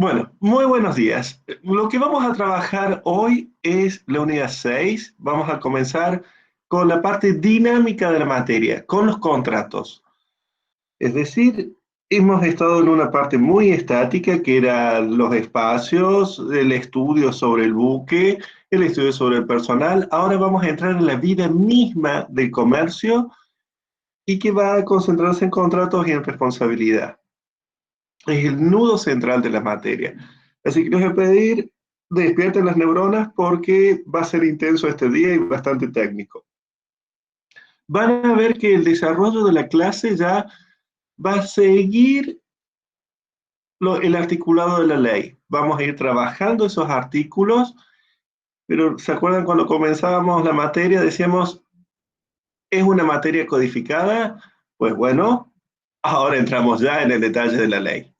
Bueno, muy buenos días. Lo que vamos a trabajar hoy es la unidad 6. Vamos a comenzar con la parte dinámica de la materia, con los contratos. Es decir, hemos estado en una parte muy estática que era los espacios, el estudio sobre el buque, el estudio sobre el personal. Ahora vamos a entrar en la vida misma del comercio y que va a concentrarse en contratos y en responsabilidad. Es el nudo central de la materia. Así que les voy a pedir, despierten las neuronas porque va a ser intenso este día y bastante técnico. Van a ver que el desarrollo de la clase ya va a seguir el articulado de la ley. Vamos a ir trabajando esos artículos, pero ¿se acuerdan cuando comenzábamos la materia? Decíamos, ¿es una materia codificada? Pues bueno, ahora entramos ya en el detalle de la ley.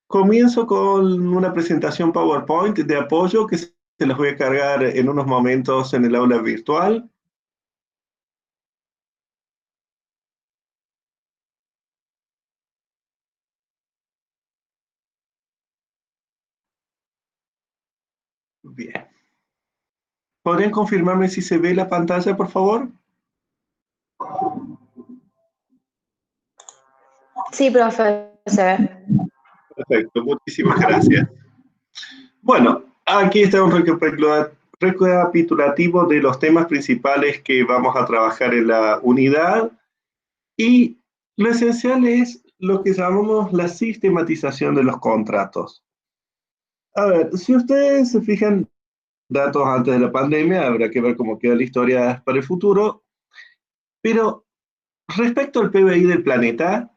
Comienzo con una presentación PowerPoint de apoyo que se las voy a cargar en unos momentos en el aula virtual. Bien. ¿Podrían confirmarme si se ve la pantalla, por favor? Sí, profe, se ve. Perfecto, muchísimas gracias. Bueno, aquí está un recapitulativo de los temas principales que vamos a trabajar en la unidad y lo esencial es lo que llamamos la sistematización de los contratos. A ver, si ustedes se fijan, datos antes de la pandemia, habrá que ver cómo queda la historia para el futuro, pero respecto al PBI del planeta,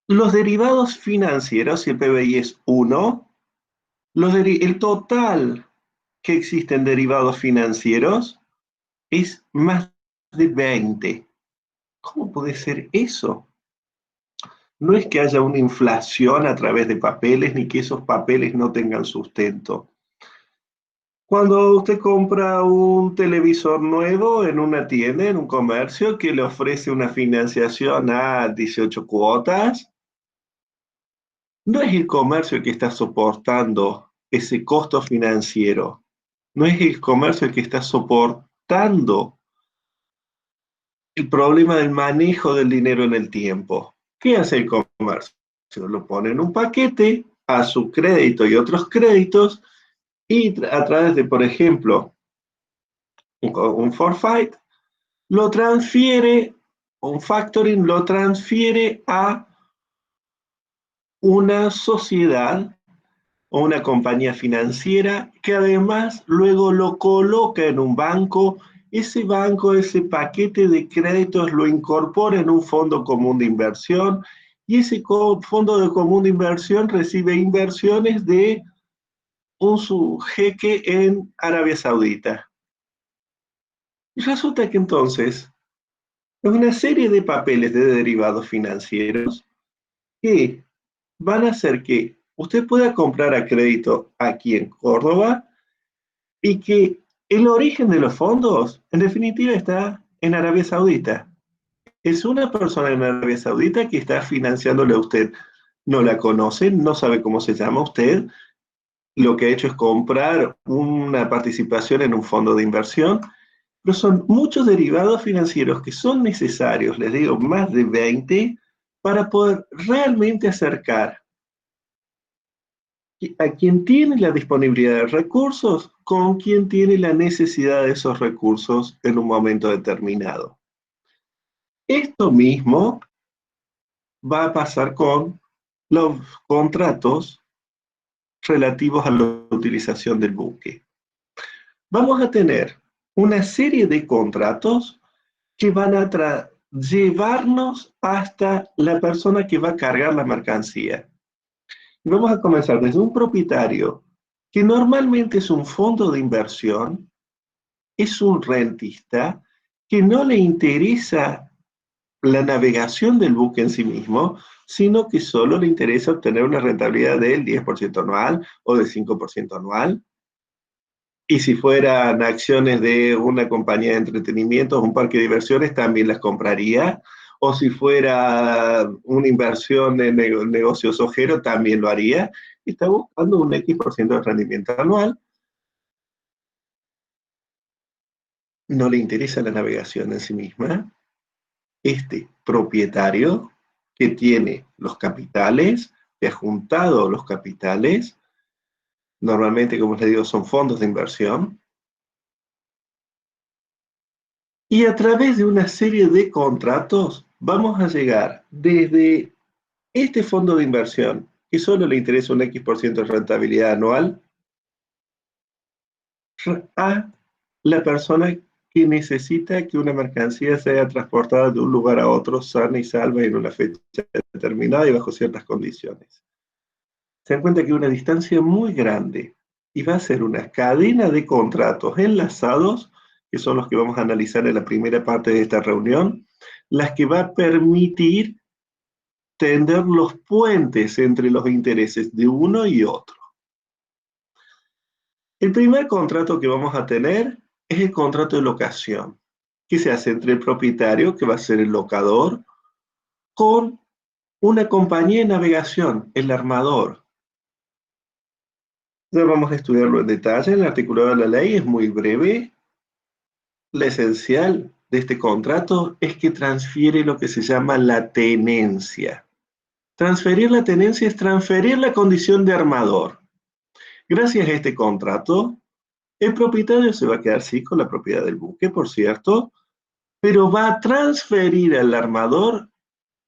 los derivados financieros, si el PBI es 1, el total que existe en derivados financieros es más de 20. ¿Cómo puede ser eso? No es que haya una inflación a través de papeles, ni que esos papeles no tengan sustento. Cuando usted compra un televisor nuevo en una tienda, en un comercio, que le ofrece una financiación a 18 cuotas, no es el comercio el que está soportando ese costo financiero, no es el comercio el que está soportando el problema del manejo del dinero en el tiempo. ¿Qué hace el comercio? Lo pone en un paquete a su crédito y otros créditos y a través de, por ejemplo, un forfait, lo transfiere, un factoring lo transfiere a una sociedad o una compañía financiera que además luego lo coloca en un banco. Ese banco, ese paquete de créditos lo incorpora en un fondo común de inversión y ese fondo de común de inversión recibe inversiones de un jeque en Arabia Saudita. Y resulta que entonces es una serie de papeles de derivados financieros que van a hacer que usted pueda comprar a crédito aquí en Córdoba y que el origen de los fondos, en definitiva, está en Arabia Saudita. Es una persona en Arabia Saudita que está financiándole a usted. No la conoce, no sabe cómo se llama usted. Lo que ha hecho es comprar una participación en un fondo de inversión, pero son muchos derivados financieros que son necesarios, les digo, más de 20, para poder realmente acercar a quien tiene la disponibilidad de recursos con quien tiene la necesidad de esos recursos en un momento determinado. Esto mismo va a pasar con los contratos relativos a la utilización del buque. Vamos a tener una serie de contratos que van a llevarnos hasta la persona que va a cargar la mercancía. Y vamos a comenzar desde un propietario, que normalmente es un fondo de inversión, es un rentista, que no le interesa la navegación del buque en sí mismo, sino que solo le interesa obtener una rentabilidad del 10% anual o del 5% anual. Y si fueran acciones de una compañía de entretenimiento o un parque de diversiones, también las compraría. o si fuera una inversión en negocios ojero, también lo haría. Está buscando un X% de rendimiento anual. No le interesa la navegación en sí misma. Este propietario que tiene los capitales, que ha juntado los capitales, normalmente, como les digo, son fondos de inversión, y a través de una serie de contratos vamos a llegar desde este fondo de inversión, que solo le interesa un X% de rentabilidad anual, a la persona que necesita que una mercancía sea transportada de un lugar a otro sana y salva en una fecha determinada y bajo ciertas condiciones. Se dan cuenta que hay una distancia muy grande y va a ser una cadena de contratos enlazados, que son los que vamos a analizar en la primera parte de esta reunión, las que va a permitir tender los puentes entre los intereses de uno y otro. El primer contrato que vamos a tener es el contrato de locación, que se hace entre el propietario, que va a ser el locador, con una compañía de navegación, el armador. Ya vamos a estudiarlo en detalle. El articulado de la ley es muy breve. Lo esencial de este contrato es que transfiere lo que se llama la tenencia. Transferir la tenencia es transferir la condición de armador. Gracias a este contrato, el propietario se va a quedar sí con la propiedad del buque, por cierto, pero va a transferir al armador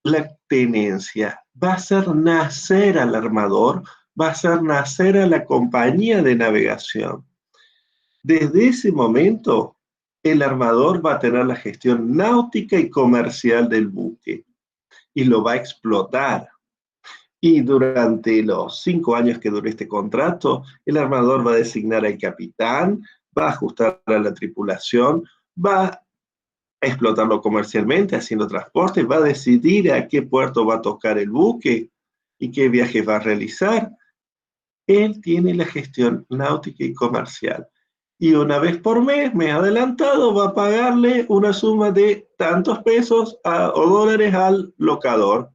la tenencia, va a hacer nacer al armador, va a hacer nacer a la compañía de navegación. Desde ese momento, el armador va a tener la gestión náutica y comercial del buque y lo va a explotar. Y durante los 5 años que dure este contrato, el armador va a designar al capitán, va a ajustar a la tripulación, va a explotarlo comercialmente, haciendo transporte, va a decidir a qué puerto va a tocar el buque y qué viajes va a realizar. Él tiene la gestión náutica y comercial. Y una vez por mes adelantado, va a pagarle una suma de tantos pesos o dólares al locador.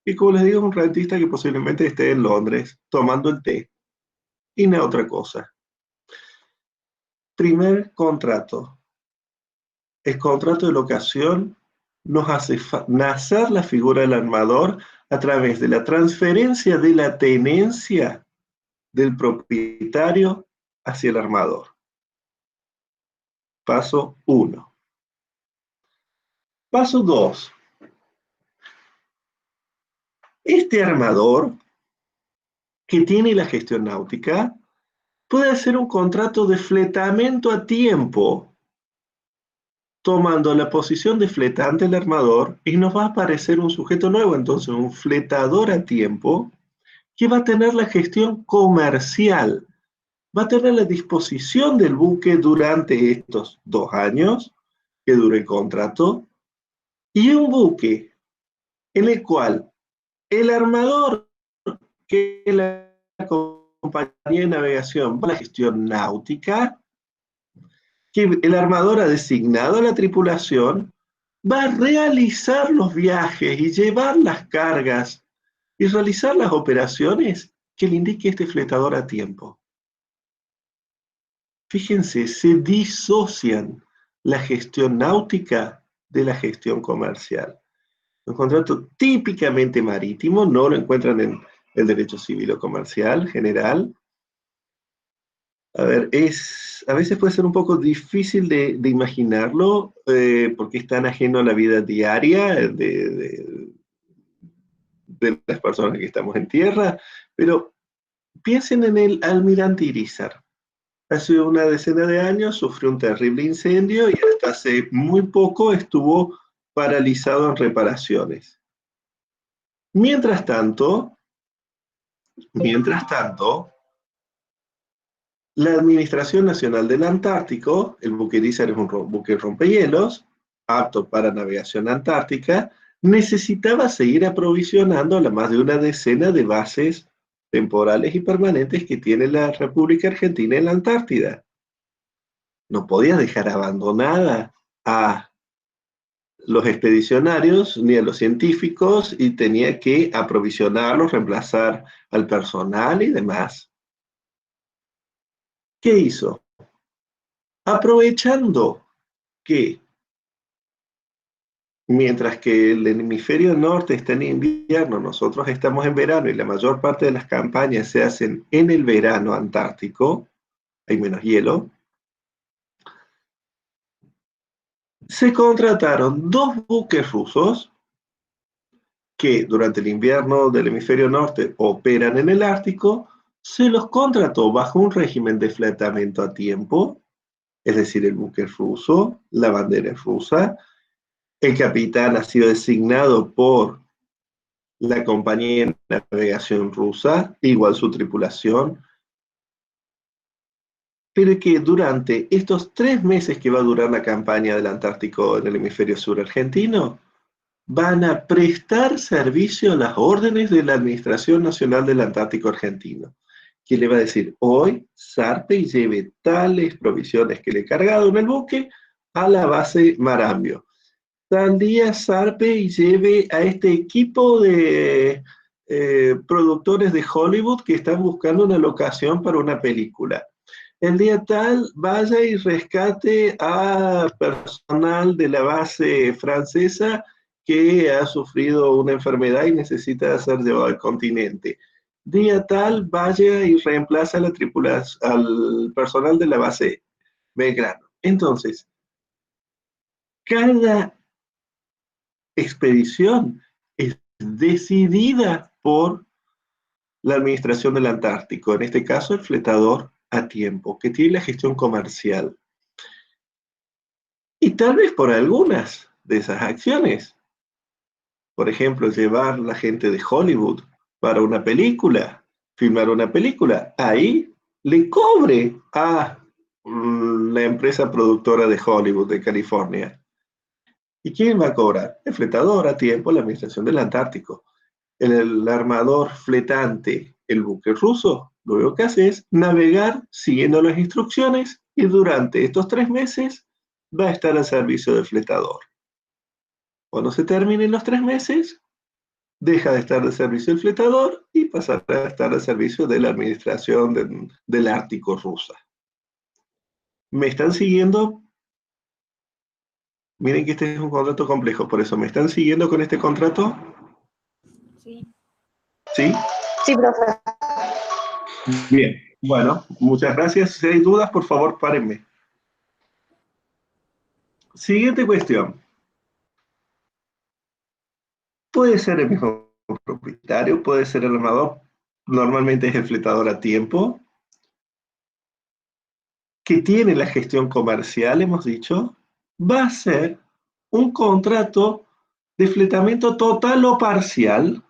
Y como les digo, es un rentista que posiblemente esté en Londres tomando el té. Y no otra cosa. Primer contrato. El contrato de locación nos hace nacer la figura del armador a través de la transferencia de la tenencia del propietario hacia el armador. Paso 1. Paso 2. Este armador que tiene la gestión náutica puede hacer un contrato de fletamento a tiempo, tomando la posición de fletante del armador, y nos va a aparecer un sujeto nuevo, entonces un fletador a tiempo, que va a tener la gestión comercial, va a tener la disposición del buque durante estos 2 años que dure el contrato, y un buque en el cual el armador, que es la compañía de navegación, va a la gestión náutica, que el armador ha designado a la tripulación, va a realizar los viajes y llevar las cargas y realizar las operaciones que le indique este fletador a tiempo. Fíjense, se disocian la gestión náutica de la gestión comercial. Un contrato típicamente marítimo, no lo encuentran en el derecho civil o comercial general. A ver, a veces puede ser un poco difícil de imaginarlo, porque es tan ajeno a la vida diaria de las personas que estamos en tierra, pero piensen en el almirante Irízar. Hace una decena de años sufrió un terrible incendio y hasta hace muy poco estuvo paralizado en reparaciones. Mientras tanto, la Administración Nacional del Antártico, el buque Irízar es un buque rompehielos, apto para navegación antártica, necesitaba seguir aprovisionando a la más de una decena de bases temporales y permanentes que tiene la República Argentina en la Antártida. No podía dejar abandonada a los expedicionarios ni a los científicos y tenía que aprovisionarlos, reemplazar al personal y demás. ¿Qué hizo? Aprovechando que mientras que el hemisferio norte está en invierno, nosotros estamos en verano y la mayor parte de las campañas se hacen en el verano antártico, hay menos hielo, se contrataron 2 buques rusos que durante el invierno del hemisferio norte operan en el Ártico, se los contrató bajo un régimen de fletamento a tiempo, es decir, el buque es ruso, la bandera es rusa, el capitán ha sido designado por la compañía de navegación rusa, igual su tripulación, pero que durante estos 3 meses que va a durar la campaña del Antártico en el hemisferio sur argentino, van a prestar servicio a las órdenes de la Administración Nacional del Antártico Argentino, que le va a decir, hoy zarpe y lleve tales provisiones que le he cargado en el buque a la base Marambio. Tal día zarpe y lleve a este equipo de productores de Hollywood que están buscando una locación para una película. El día tal, vaya y rescate a personal de la base francesa que ha sufrido una enfermedad y necesita ser llevado al continente. Día tal, vaya y reemplaza a la tripulación, al personal de la base Belgrano. Entonces, cada expedición es decidida por la Administración del Antártico, en este caso el fletador a tiempo, que tiene la gestión comercial. Y tal vez por algunas de esas acciones, por ejemplo, llevar la gente de Hollywood para una película, filmar una película, ahí le cobre a la empresa productora de Hollywood de California. ¿Y quién va a cobrar? El fletador a tiempo, la Administración del Antártico. El armador fletante, el buque ruso, lo único que hace es navegar siguiendo las instrucciones y durante estos 3 meses va a estar al servicio del fletador. Cuando se terminen los 3 meses, deja de estar al servicio del fletador y pasará a estar al servicio de la administración del Ártico rusa. ¿Me están siguiendo? Miren que este es un contrato complejo, por eso, ¿me están siguiendo con este contrato? Sí. ¿Sí? Sí, profe. Bien, bueno, muchas gracias. Si hay dudas, por favor, párenme. Siguiente cuestión. Puede ser el mismo propietario, puede ser el armador, normalmente es el fletador a tiempo, que tiene la gestión comercial, hemos dicho, va a ser un contrato de fletamento total o parcial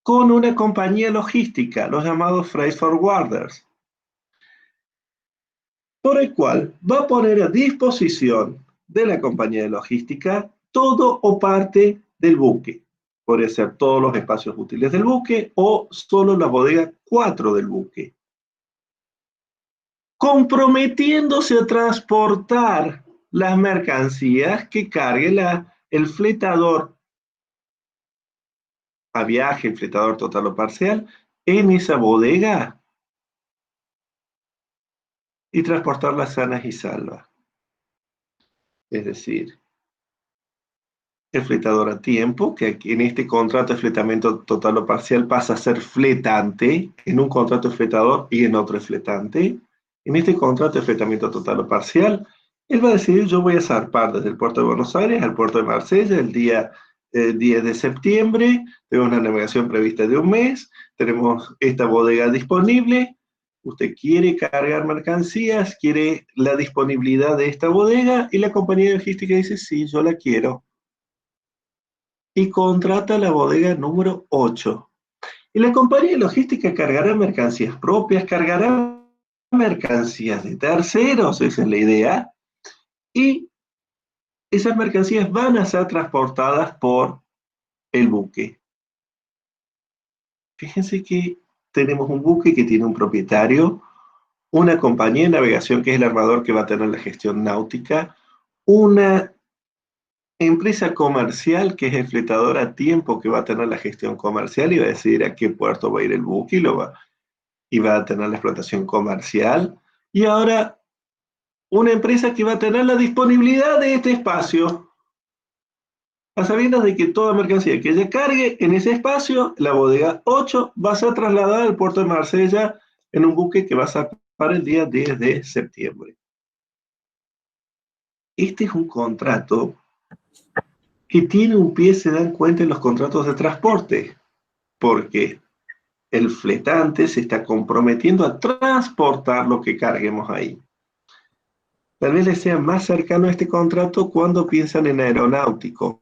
con una compañía logística, los llamados freight forwarders, por el cual va a poner a disposición de la compañía de logística todo o parte del buque. Puede ser todos los espacios útiles del buque o solo la bodega 4 del buque, comprometiéndose a transportar las mercancías que cargue el fletador a viaje, el fletador total o parcial, en esa bodega y transportarlas sanas y salvas. Es decir, el fletador a tiempo, que en este contrato de fletamiento total o parcial pasa a ser fletante, en un contrato de fletador y en otro es fletante. En este contrato de fletamiento total o parcial, él va a decidir, yo voy a zarpar desde el puerto de Buenos Aires al puerto de Marsella el día 10 de septiembre, tenemos una navegación prevista de un mes, tenemos esta bodega disponible, usted quiere cargar mercancías, quiere la disponibilidad de esta bodega, y la compañía de logística dice, sí, yo la quiero. Y contrata la bodega número 8. Y la compañía de logística cargará mercancías propias, cargará mercancías de terceros, esa es la idea, y esas mercancías van a ser transportadas por el buque. Fíjense que tenemos un buque que tiene un propietario, una compañía de navegación que es el armador que va a tener la gestión náutica, una empresa comercial, que es el fletador a tiempo que va a tener la gestión comercial y va a decidir a qué puerto va a ir el buque y va a tener la explotación comercial. Y ahora, una empresa que va a tener la disponibilidad de este espacio, a sabiendas de que toda mercancía que ella cargue en ese espacio, la bodega 8, va a ser trasladada al puerto de Marsella en un buque que va a zarpar el día 10 de septiembre. Este es un contrato que tiene un pie, se dan cuenta, en los contratos de transporte, porque el fletante se está comprometiendo a transportar lo que carguemos ahí. Tal vez les sea más cercano a este contrato cuando piensan en aeronáutico.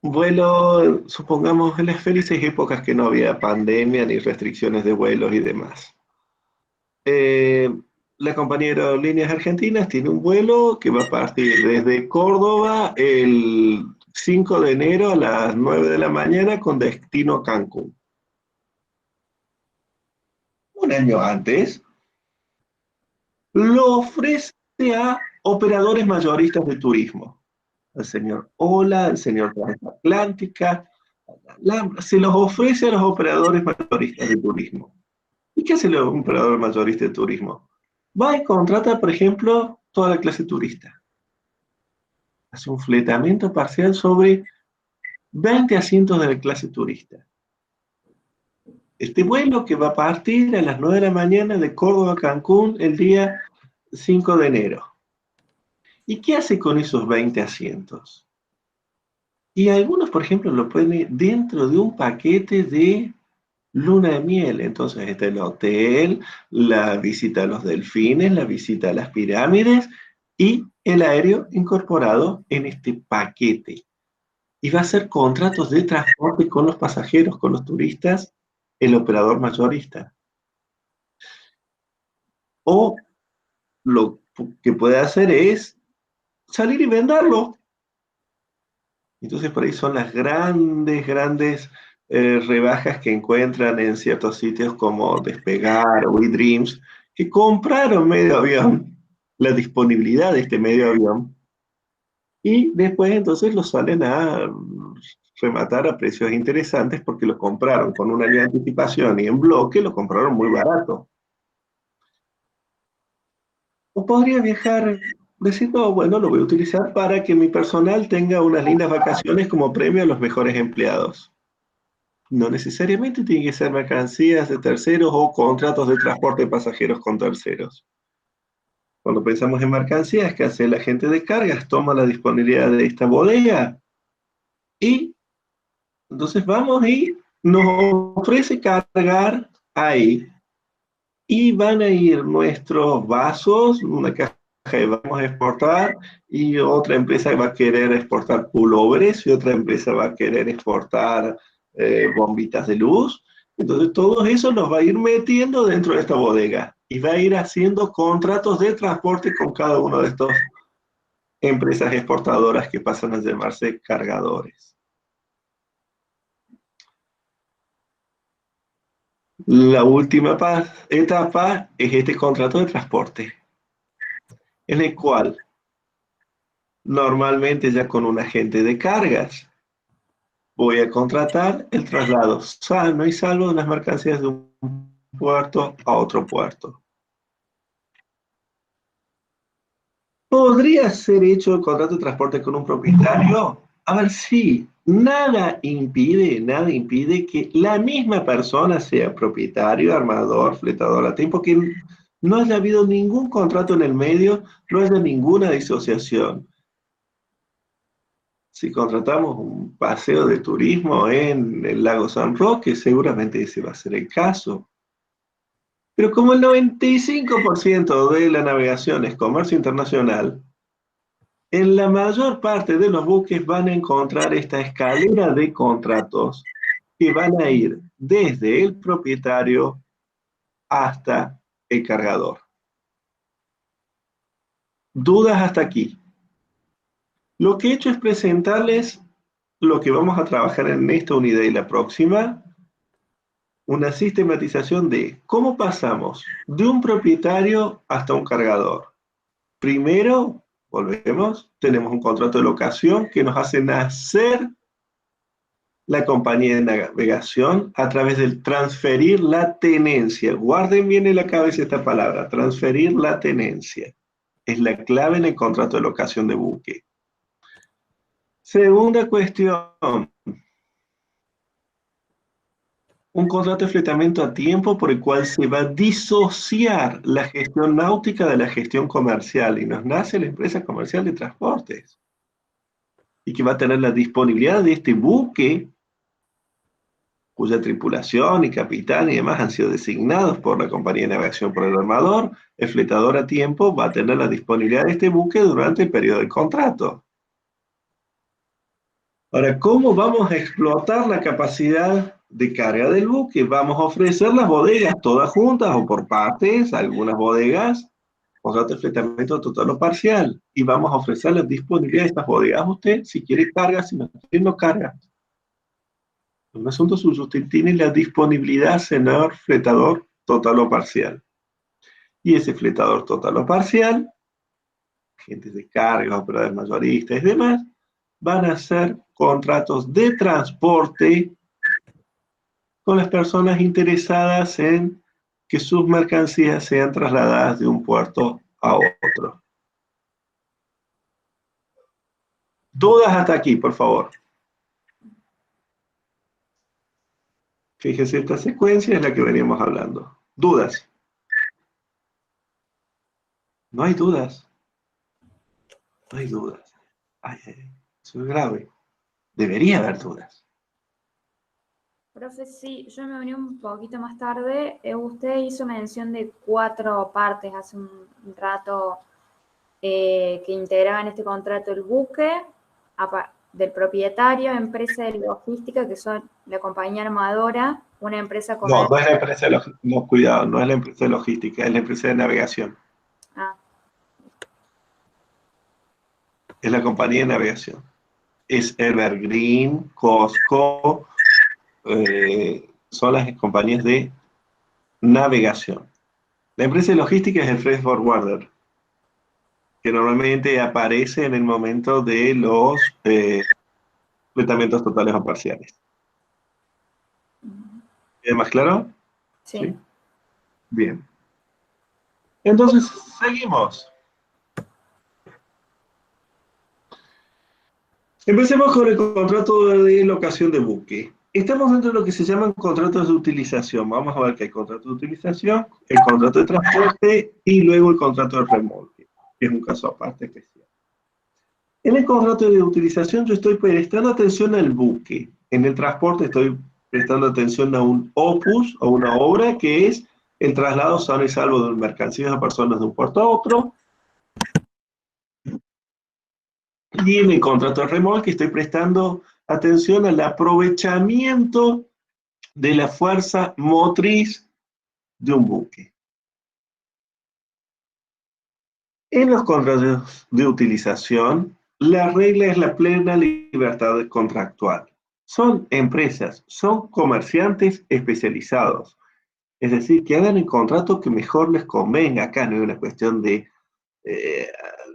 Vuelo, supongamos, en las felices épocas que no había pandemia ni restricciones de vuelos y demás. Eh, la compañía de Aerolíneas Argentinas tiene un vuelo que va a partir desde Córdoba el 5 de enero a las 9 de la mañana con destino a Cancún. Un año antes, lo ofrece a operadores mayoristas de turismo. Al señor Ola, al señor Transatlántica, se los ofrece a los operadores mayoristas de turismo. ¿Y qué hace el operador mayorista de turismo? Va y contrata, por ejemplo, toda la clase turista. Hace un fletamiento parcial sobre 20 asientos de la clase turista. Este vuelo que va a partir a las 9 de la mañana de Córdoba a Cancún el día 5 de enero. ¿Y qué hace con esos 20 asientos? Y algunos, por ejemplo, lo ponen dentro de un paquete de luna de miel. Entonces está el hotel, la visita a los delfines, la visita a las pirámides y el aéreo incorporado en este paquete. Y va a hacer contratos de transporte con los pasajeros, con los turistas, el operador mayorista. O lo que puede hacer es salir y venderlo. Entonces por ahí son las grandes rebajas que encuentran en ciertos sitios como Despegar o eDreams, que compraron medio avión, la disponibilidad de este medio avión, y después entonces lo salen a rematar a precios interesantes porque lo compraron con un año de anticipación y en bloque lo compraron muy barato. O podría viajar, decir, no, bueno, lo voy a utilizar para que mi personal tenga unas lindas vacaciones como premio a los mejores empleados. No necesariamente tiene que ser mercancías de terceros o contratos de transporte de pasajeros con terceros. Cuando pensamos en mercancías, ¿qué hace la gente de cargas? Toma la disponibilidad de esta bodega y entonces vamos y nos ofrece cargar ahí. Y van a ir nuestros vasos, una caja que vamos a exportar, y otra empresa va a querer exportar pullovers, y otra empresa va a querer exportar bombitas de luz. Entonces todo eso nos va a ir metiendo dentro de esta bodega y va a ir haciendo contratos de transporte con cada una de estas empresas exportadoras que pasan a llamarse cargadores. La última etapa es este contrato de transporte, en el cual normalmente ya con un agente de cargas voy a contratar el traslado sano y salvo de las mercancías de un puerto a otro puerto. ¿Podría ser hecho el contrato de transporte con un propietario? A ver, sí, nada impide que la misma persona sea propietario, armador, fletador a tiempo, que no haya habido ningún contrato en el medio, no haya ninguna disociación. Si contratamos un paseo de turismo en el lago San Roque, seguramente ese va a ser el caso. Pero como el 95% de la navegación es comercio internacional, en la mayor parte de los buques van a encontrar esta escalera de contratos que van a ir desde el propietario hasta el cargador. ¿Dudas hasta aquí? Lo que he hecho es presentarles lo que vamos a trabajar en esta unidad y la próxima, una sistematización de cómo pasamos de un propietario hasta un cargador. Primero, Volvemos. Tenemos un contrato de locación que nos hace nacer la compañía de navegación a través del transferir la tenencia. Guarden bien en la cabeza esta palabra, transferir la tenencia. Es la clave en el contrato de locación de buque. Segunda cuestión. Un contrato de fletamento a tiempo por el cual se va a disociar la gestión náutica de la gestión comercial y nos nace la empresa comercial de transportes y que va a tener la disponibilidad de este buque cuya tripulación y capitán y demás han sido designados por la compañía de navegación por el armador. El fletador a tiempo va a tener la disponibilidad de este buque durante el periodo del contrato. Ahora, ¿cómo vamos a explotar la capacidad de carga del buque? Vamos a ofrecer las bodegas todas juntas o por partes, algunas bodegas, contrato de fletamento total o parcial, y vamos a ofrecer la disponibilidad de estas bodegas. Usted, si quiere, carga, si no quiere, no carga. Un asunto suyo, usted tiene la disponibilidad, senador fletador total o parcial. Y ese fletador total o parcial, agentes de carga, operadores mayoristas y demás, van a hacer contratos de transporte con las personas interesadas en que sus mercancías sean trasladadas de un puerto a otro. ¿Dudas hasta aquí, por favor? Fíjese, esta secuencia es la que veníamos hablando. ¿Dudas? No hay dudas. No hay dudas. Ay, eso es grave. Debería haber dudas. Profe, sí, yo me uní un poquito más tarde. Usted hizo mención de 4 partes hace un rato que integraban este contrato el buque, del propietario, empresa de logística, que son la compañía armadora, una empresa No, comercial. no es la empresa de logística. No, cuidado, no es la empresa de logística, es la empresa de navegación. Ah, Es la compañía de navegación. Es Evergreen, Costco, son las compañías de navegación. La empresa de logística es el freight forwarder, que normalmente aparece en el momento de los fletamientos totales o parciales. ¿Queda más claro? sí. Bien. Entonces, seguimos. Empecemos con el contrato de locación de buque. Estamos dentro de lo que se llaman contratos de utilización. Vamos a ver que hay contrato de utilización, el contrato de transporte y luego el contrato de remolque, que es un caso aparte especial. En el contrato de utilización yo estoy prestando atención al buque. En el transporte estoy prestando atención a un opus o una obra que es el traslado sano y salvo de mercancías a personas de un puerto a otro. Y en el contrato de remolque estoy prestando atención al aprovechamiento de la fuerza motriz de un buque. En los contratos de utilización, la regla es la plena libertad contractual. Son empresas, son comerciantes especializados. Es decir, que hagan el contrato que mejor les convenga. Acá no es una cuestión de eh,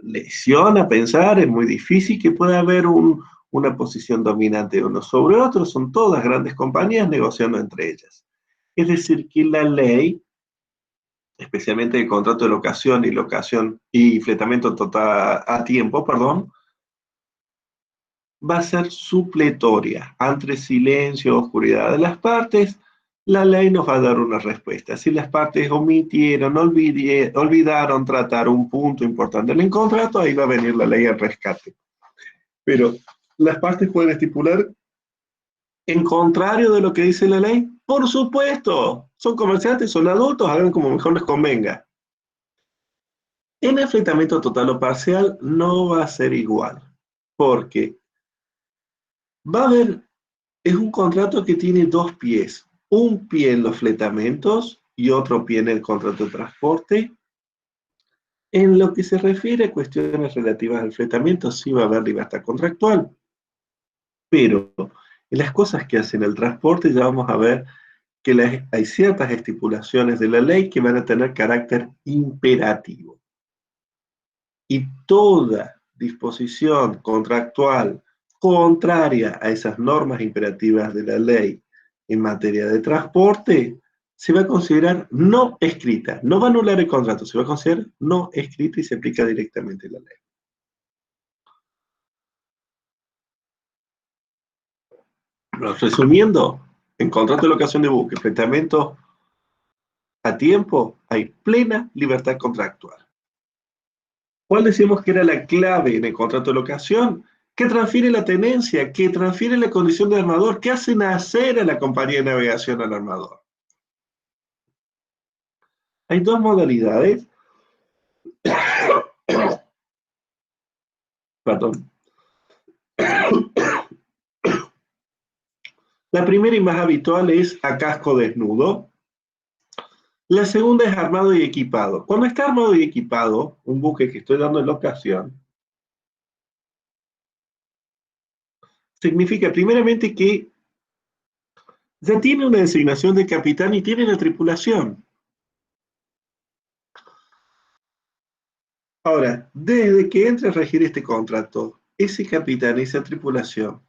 lesión a pensar, es muy difícil que pueda haber una posición dominante de uno sobre otro. Son todas grandes compañías negociando entre ellas. Es decir, que la ley, especialmente el contrato de locación y fletamento total a tiempo, perdón, va a ser supletoria. Ante silencio, oscuridad de las partes, la ley nos va a dar una respuesta. Si las partes omitieron, olvidaron tratar un punto importante en el contrato, ahí va a venir la ley al rescate. Pero las partes pueden estipular en contrario de lo que dice la ley. Por supuesto, son comerciantes, son adultos, hagan como mejor les convenga. En el fletamento total o parcial no va a ser igual, porque va a haber, es un contrato que tiene dos pies, un pie en los fletamentos y otro pie en el contrato de transporte. En lo que se refiere a cuestiones relativas al fletamiento, sí va a haber libertad contractual, pero en las cosas que hacen el transporte ya vamos a ver que hay ciertas estipulaciones de la ley que van a tener carácter imperativo. y toda disposición contractual contraria a esas normas imperativas de la ley en materia de transporte se va a considerar no escrita. No va a anular el contrato, se va a considerar no escrita y se aplica directamente la ley. Resumiendo, en contrato de locación de buque, enfrentamiento a tiempo, hay plena libertad contractual. ¿Cuál decimos que era la clave en el contrato de locación? Que transfiere la tenencia, que transfiere la condición de armador, que hace nacer a la compañía de navegación al armador. Hay dos modalidades. Perdón. La primera y más habitual es a casco desnudo. La segunda es armado y equipado. Cuando está armado y equipado, un buque que estoy dando en locación, significa primeramente que ya tiene una designación de capitán y tiene la tripulación. Ahora, desde que entre a regir este contrato, ese capitán, esa tripulación,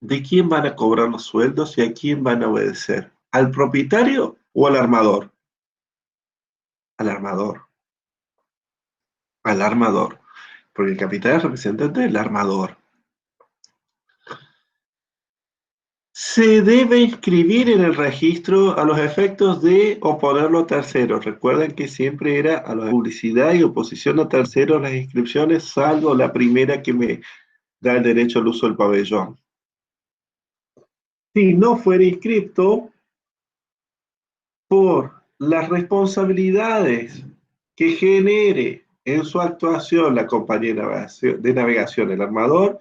¿de quién van a cobrar los sueldos y a quién van a obedecer? ¿Al propietario o al armador? Al armador. Al armador. Porque el capitán es representante del armador. Se debe inscribir en el registro a los efectos de oponerlo a terceros. Recuerden que siempre era a la publicidad y oposición a terceros las inscripciones, salvo la primera que me da el derecho al uso del pabellón. Si no fuera inscripto, por las responsabilidades que genere en su actuación la compañía de navegación, el armador,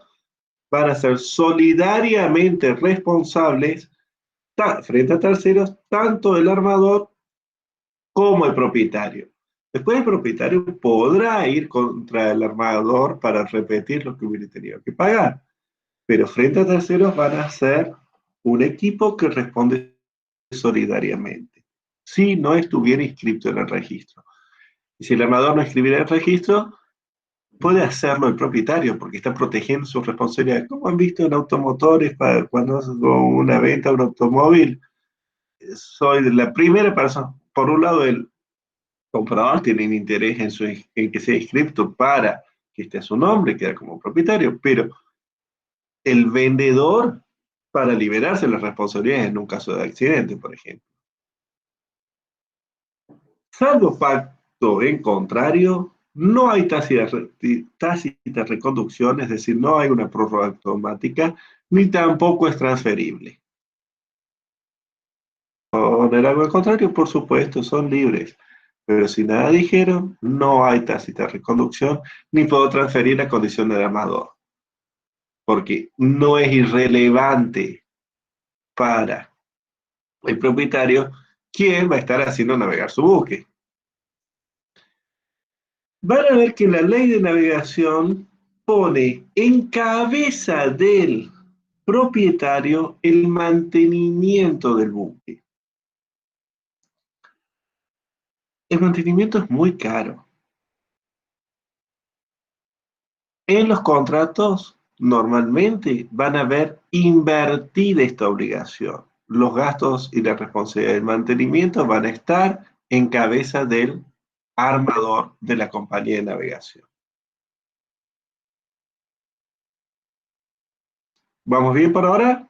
van a ser solidariamente responsables frente a terceros, tanto el armador como el propietario. Después el propietario podrá ir contra el armador para repetir lo que hubiera tenido que pagar, pero frente a terceros van a ser un equipo que responde solidariamente, si no estuviera inscrito en el registro. Y si el armador no escribiera en el registro, puede hacerlo el propietario, porque está protegiendo sus responsabilidades. Como han visto en automotores, cuando hago una venta de un automóvil, soy la primera persona. Por un lado, el comprador tiene interés en que sea inscrito para que esté a su nombre, queda como propietario, pero el vendedor para liberarse de las responsabilidades en un caso de accidente, por ejemplo. Salvo pacto en contrario, no hay tácita reconducción, es decir, no hay una prórroga automática, ni tampoco es transferible. Poner algo en contrario, por supuesto, son libres, pero si nada dijeron, no hay tácita reconducción, ni puedo transferir la condición del armador, porque no es irrelevante para el propietario quién va a estar haciendo navegar su buque. Van a ver que la ley de navegación pone en cabeza del propietario el mantenimiento del buque. El mantenimiento es muy caro. En los contratos normalmente van a ver invertida esta obligación. Los gastos y la responsabilidad del mantenimiento van a estar en cabeza del armador de la compañía de navegación. ¿Vamos bien por ahora?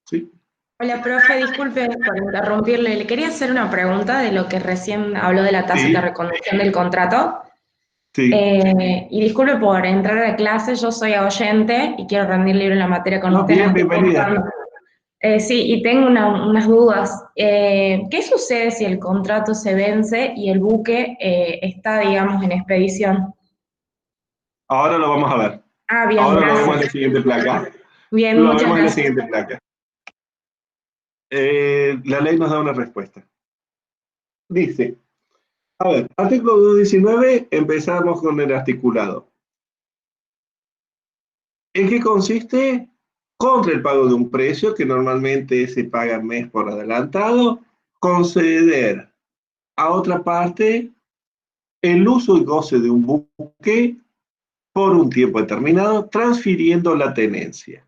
¿Sí? Hola, profe, disculpe por interrumpirle. Le quería hacer una pregunta de lo que recién habló de la tácita Sí, reconducción del contrato. sí. Y disculpe por entrar a clase, yo soy oyente y quiero rendir libre en la materia con No, usted. bien, No estoy bienvenida. cursando. Sí, y tengo unas dudas. ¿Qué sucede si el contrato se vence y el buque está, digamos, en expedición? Ahora lo vamos a ver. Ah, bien, Ahora lo vemos en la gracias. siguiente placa. Bien, Lo muchas vemos en la gracias. siguiente placa. La ley nos da una respuesta. Dice, a ver, artículo 219, empezamos con el articulado. ¿En qué consiste? Contra el pago de un precio que normalmente se paga mes por adelantado, conceder a otra parte el uso y goce de un buque por un tiempo determinado, transfiriendo la tenencia.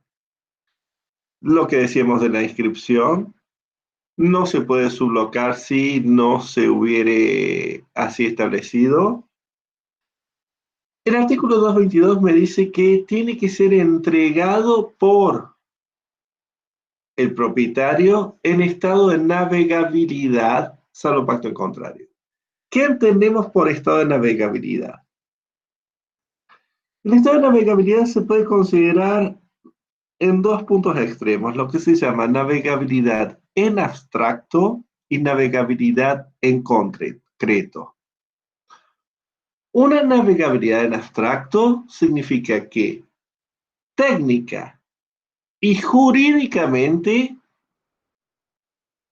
Lo que decíamos de la inscripción, no se puede sublocar si no se hubiere así establecido. El artículo 222 me dice que tiene que ser entregado por el propietario en estado de navegabilidad, salvo pacto en contrario. ¿Qué entendemos por estado de navegabilidad? El estado de navegabilidad se puede considerar en dos puntos extremos, lo que se llama navegabilidad en abstracto y navegabilidad en concreto. Una navegabilidad en abstracto significa que técnica y jurídicamente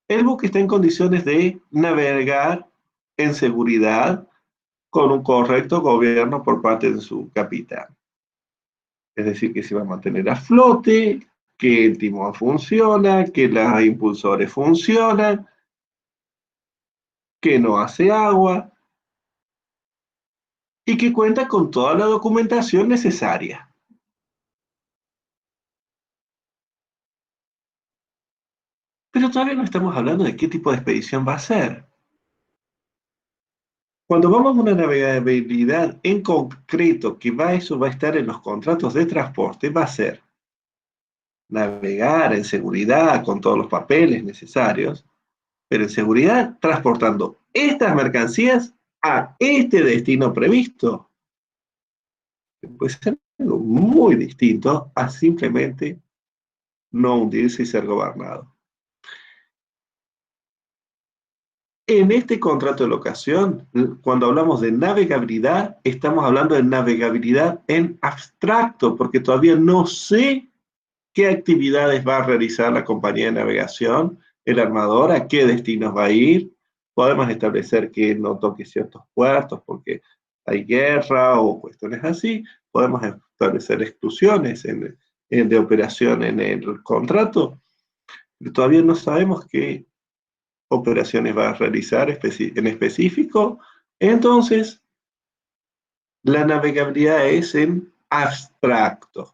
el buque está en condiciones de navegar en seguridad con un correcto gobierno por parte de su capitán. Es decir, que se va a mantener a flote, que el timón funciona, que los impulsores funcionan, que no hace agua y que cuenta con toda la documentación necesaria. Pero todavía no estamos hablando de qué tipo de expedición va a ser. Cuando vamos a una navegabilidad en concreto, que eso va a estar en los contratos de transporte, va a ser navegar en seguridad con todos los papeles necesarios, pero en seguridad transportando estas mercancías a este destino previsto. Puede ser algo muy distinto a simplemente no hundirse y ser gobernado. En este contrato de locación, cuando hablamos de navegabilidad, estamos hablando de navegabilidad en abstracto, porque todavía no sé qué actividades va a realizar la compañía de navegación, el armador, a qué destinos va a ir. Podemos establecer que no toque ciertos puertos porque hay guerra o cuestiones así. Podemos establecer exclusiones de operación en el contrato. Pero todavía no sabemos qué operaciones va a realizar en específico. Entonces, la navegabilidad es en abstracto.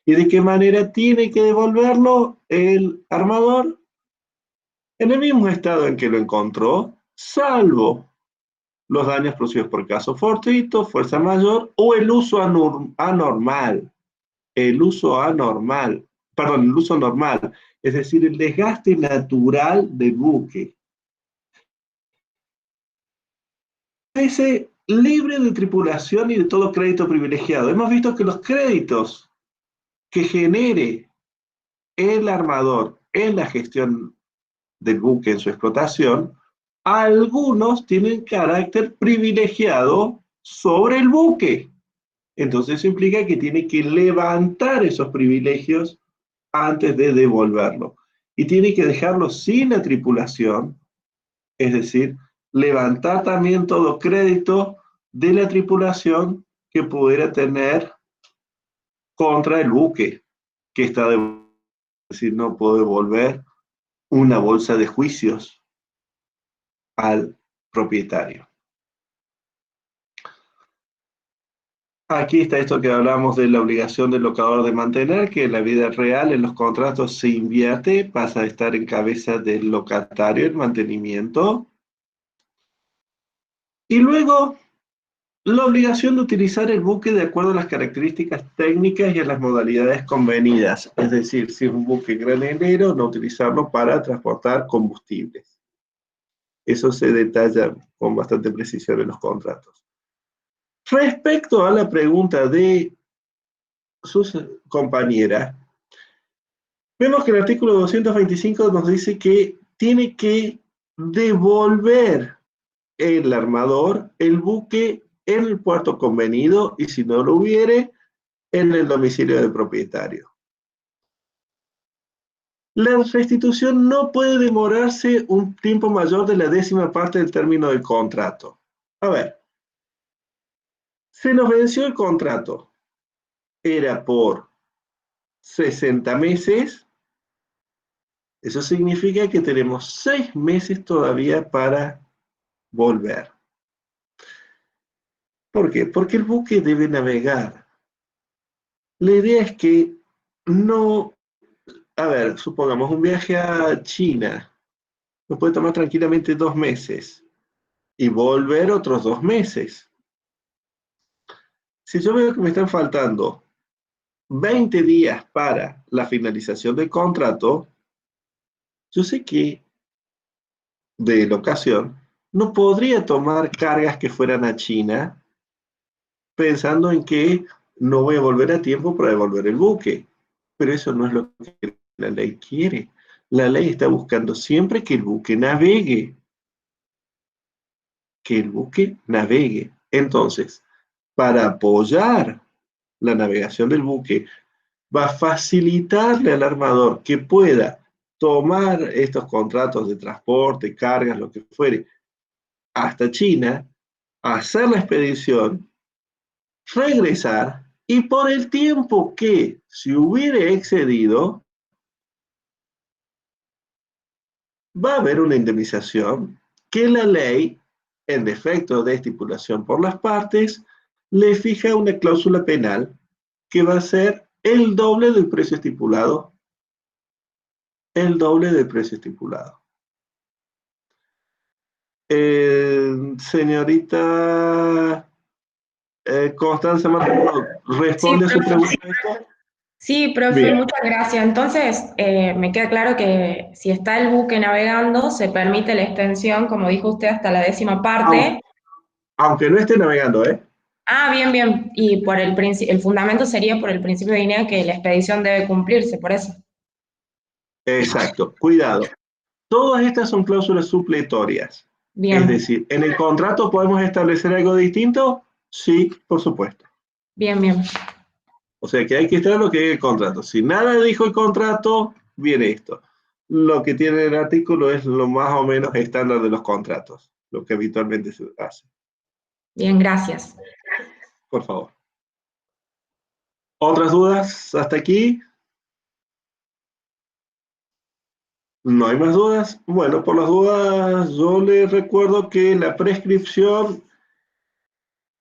¿Y de qué manera tiene que devolverlo el armador? En el mismo estado en que lo encontró, salvo los daños producidos por caso fortuito, fuerza mayor o el uso anormal. El uso anormal, perdón, el uso normal, es decir, el desgaste natural del buque. Ese libre de tripulación y de todo crédito privilegiado. Hemos visto que los créditos que genere el armador en la gestión del buque en su explotación, algunos tienen carácter privilegiado sobre el buque. Entonces eso implica que tiene que levantar esos privilegios antes de devolverlo. Y tiene que dejarlo sin la tripulación, es decir, levantar también todo crédito de la tripulación que pudiera tener contra el buque que está devolviendo. Es decir, no puede devolver una bolsa de juicios al propietario. Aquí está esto que hablamos de la obligación del locador de mantener, que en la vida real en los contratos se invierte, pasa a estar en cabeza del locatario el mantenimiento. Y luego, la obligación de utilizar el buque de acuerdo a las características técnicas y a las modalidades convenidas. Es decir, si es un buque granelero, no utilizarlo para transportar combustibles. Eso se detalla con bastante precisión en los contratos. Respecto a la pregunta de sus compañeras, vemos que el artículo 225 nos dice que tiene que devolver el armador el buque en el puerto convenido y si no lo hubiere, en el domicilio del propietario. La restitución no puede demorarse un tiempo mayor de la 10ª parte del término del contrato. A ver, se nos venció el contrato. Era por 60 meses. Eso significa que tenemos 6 meses todavía para volver. ¿Por qué? Porque el buque debe navegar. La idea es que no, a ver, supongamos un viaje a China, nos puede tomar tranquilamente 2 meses y volver otros 2 meses. Si yo veo que me están faltando 20 días para la finalización del contrato, yo sé que de la ocasión no podría tomar cargas que fueran a China pensando en que no voy a volver a tiempo para devolver el buque. Pero eso no es lo que la ley quiere. La ley está buscando siempre que el buque navegue. Que el buque navegue. Entonces, para apoyar la navegación del buque, va a facilitarle al armador que pueda tomar estos contratos de transporte, cargas, lo que fuere, hasta China, hacer la expedición, regresar y por el tiempo que si hubiere excedido, va a haber una indemnización que la ley, en defecto de estipulación por las partes, le fija una cláusula penal que va a ser el doble del precio estipulado. El doble del precio estipulado. Señorita Constanza Martínez, Sí, ¿responde a su profe. pregunta esto? Sí, profe, Bien, muchas gracias. Entonces, me queda claro que si está el buque navegando, se permite la extensión, como dijo usted, hasta la 10ª parte. aunque no esté navegando, ¿eh? Ah, bien, bien. Y por el fundamento sería por el principio de línea que la expedición debe cumplirse, por eso. Exacto, cuidado. Todas estas son cláusulas supletorias. Es Bien, decir, ¿en el contrato podemos establecer algo distinto? Sí, por supuesto. bien, bien. O sea que hay que estar lo que diga el contrato. Si nada dijo el contrato, viene esto. Lo que tiene el artículo es lo más o menos estándar de los contratos, lo que habitualmente se hace. Bien, gracias. Por favor. ¿Otras dudas hasta aquí? ¿No hay más dudas? Bueno, por las dudas, yo les recuerdo que la prescripción,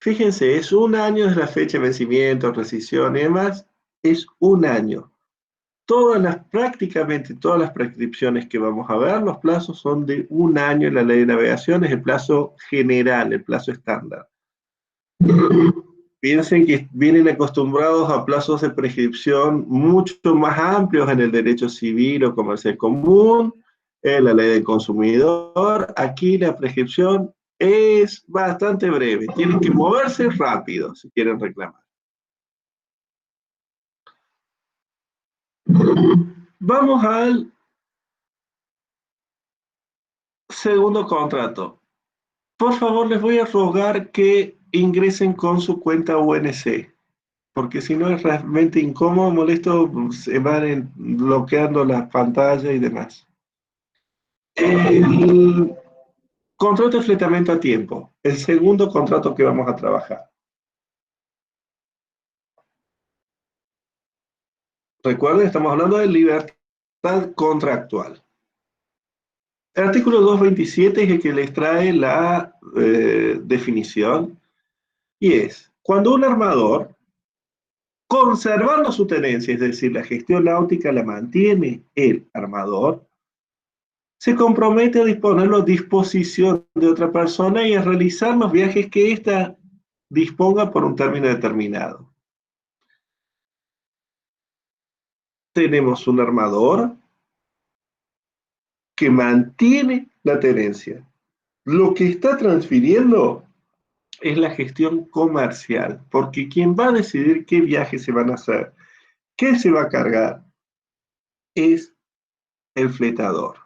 fíjense, es 1 año desde la fecha de vencimiento, rescisión y demás, es 1 año. Prácticamente todas las prescripciones que vamos a ver, los plazos son de 1 año en la ley de navegación, es el plazo general, el plazo estándar. Piensen que vienen acostumbrados a plazos de prescripción mucho más amplios en el derecho civil o comercial común, en la ley del consumidor. Aquí la prescripción es bastante breve, tienen que moverse rápido si quieren reclamar. Vamos al segundo contrato. Por favor, les voy a rogar que ingresen con su cuenta UNC, porque si no es realmente incómodo, molesto, se van bloqueando las pantallas y demás. El contrato de fletamento a tiempo, el segundo contrato que vamos a trabajar. Recuerden, estamos hablando de libertad contractual. El artículo 227 es el que les trae la definición y es, cuando un armador, conservando su tenencia, es decir, la gestión náutica la mantiene el armador, se compromete a disponerlo a disposición de otra persona y a realizar los viajes que ésta disponga por un término determinado. Tenemos un armador que mantiene la tenencia. Lo que está transfiriendo es la gestión comercial, porque quien va a decidir qué viajes se van a hacer, qué se va a cargar, es el fletador.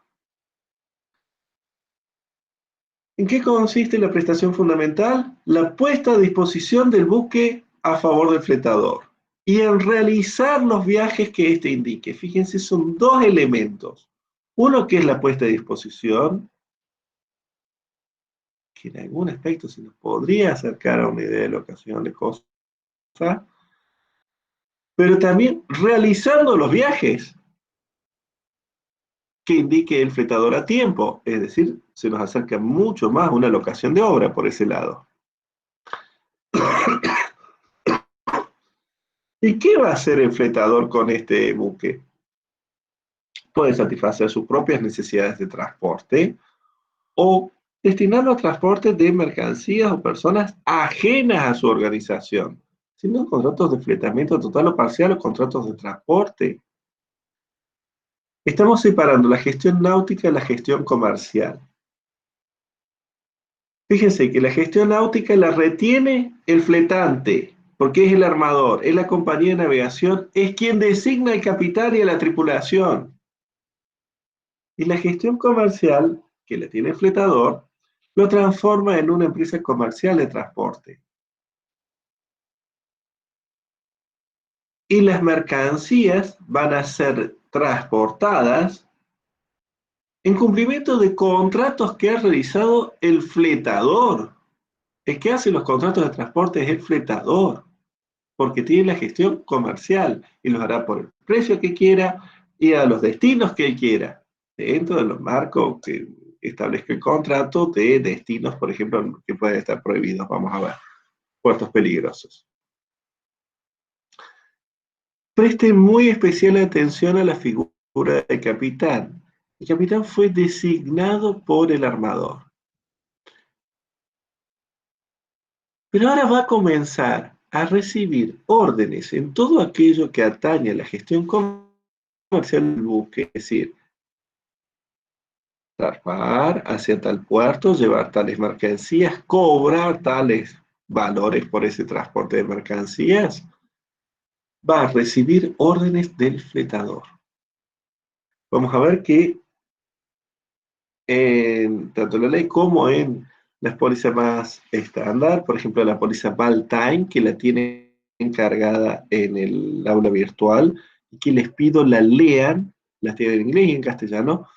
¿En qué consiste la prestación fundamental? La puesta a disposición del buque a favor del fletador y en realizar los viajes que éste indique. Fíjense, son dos elementos. Uno que es la puesta a disposición, que en algún aspecto se nos podría acercar a una idea de locación de cosas, pero también realizando los viajes. que indique el fletador a tiempo, es decir, se nos acerca mucho más una locación de obra por ese lado. ¿Y qué va a hacer el fletador con este buque? Puede satisfacer sus propias necesidades de transporte o destinarlo a transporte de mercancías o personas ajenas a su organización, sino contratos de fletamiento total o parcial o contratos de transporte. Estamos separando la gestión náutica de la gestión comercial. Fíjense que la gestión náutica la retiene el fletante, porque es el armador, es la compañía de navegación, es quien designa el capitán y a la tripulación. Y la gestión comercial, que la tiene el fletador, lo transforma en una empresa comercial de transporte. Y las mercancías van a ser transportadas en cumplimiento de contratos que ha realizado el fletador. El que hace los contratos de transporte es el fletador, porque tiene la gestión comercial y los hará por el precio que quiera y a los destinos que él quiera, dentro de los marcos que establezca el contrato de destinos, por ejemplo, que pueden estar prohibidos. Vamos a ver, puertos peligrosos. Presten muy especial atención a la figura del capitán. El capitán fue designado por el armador. Pero ahora va a comenzar a recibir órdenes en todo aquello que atañe a la gestión comercial del buque, es decir, zarpar hacia tal puerto, llevar tales mercancías, cobrar tales valores por ese transporte de mercancías, va a recibir órdenes del fletador. Vamos a ver que tanto en la ley como en las pólizas más estándar, por ejemplo la póliza Valtime, que la tiene encargada en el aula virtual, y que les pido la lean, las tienen en inglés y en castellano,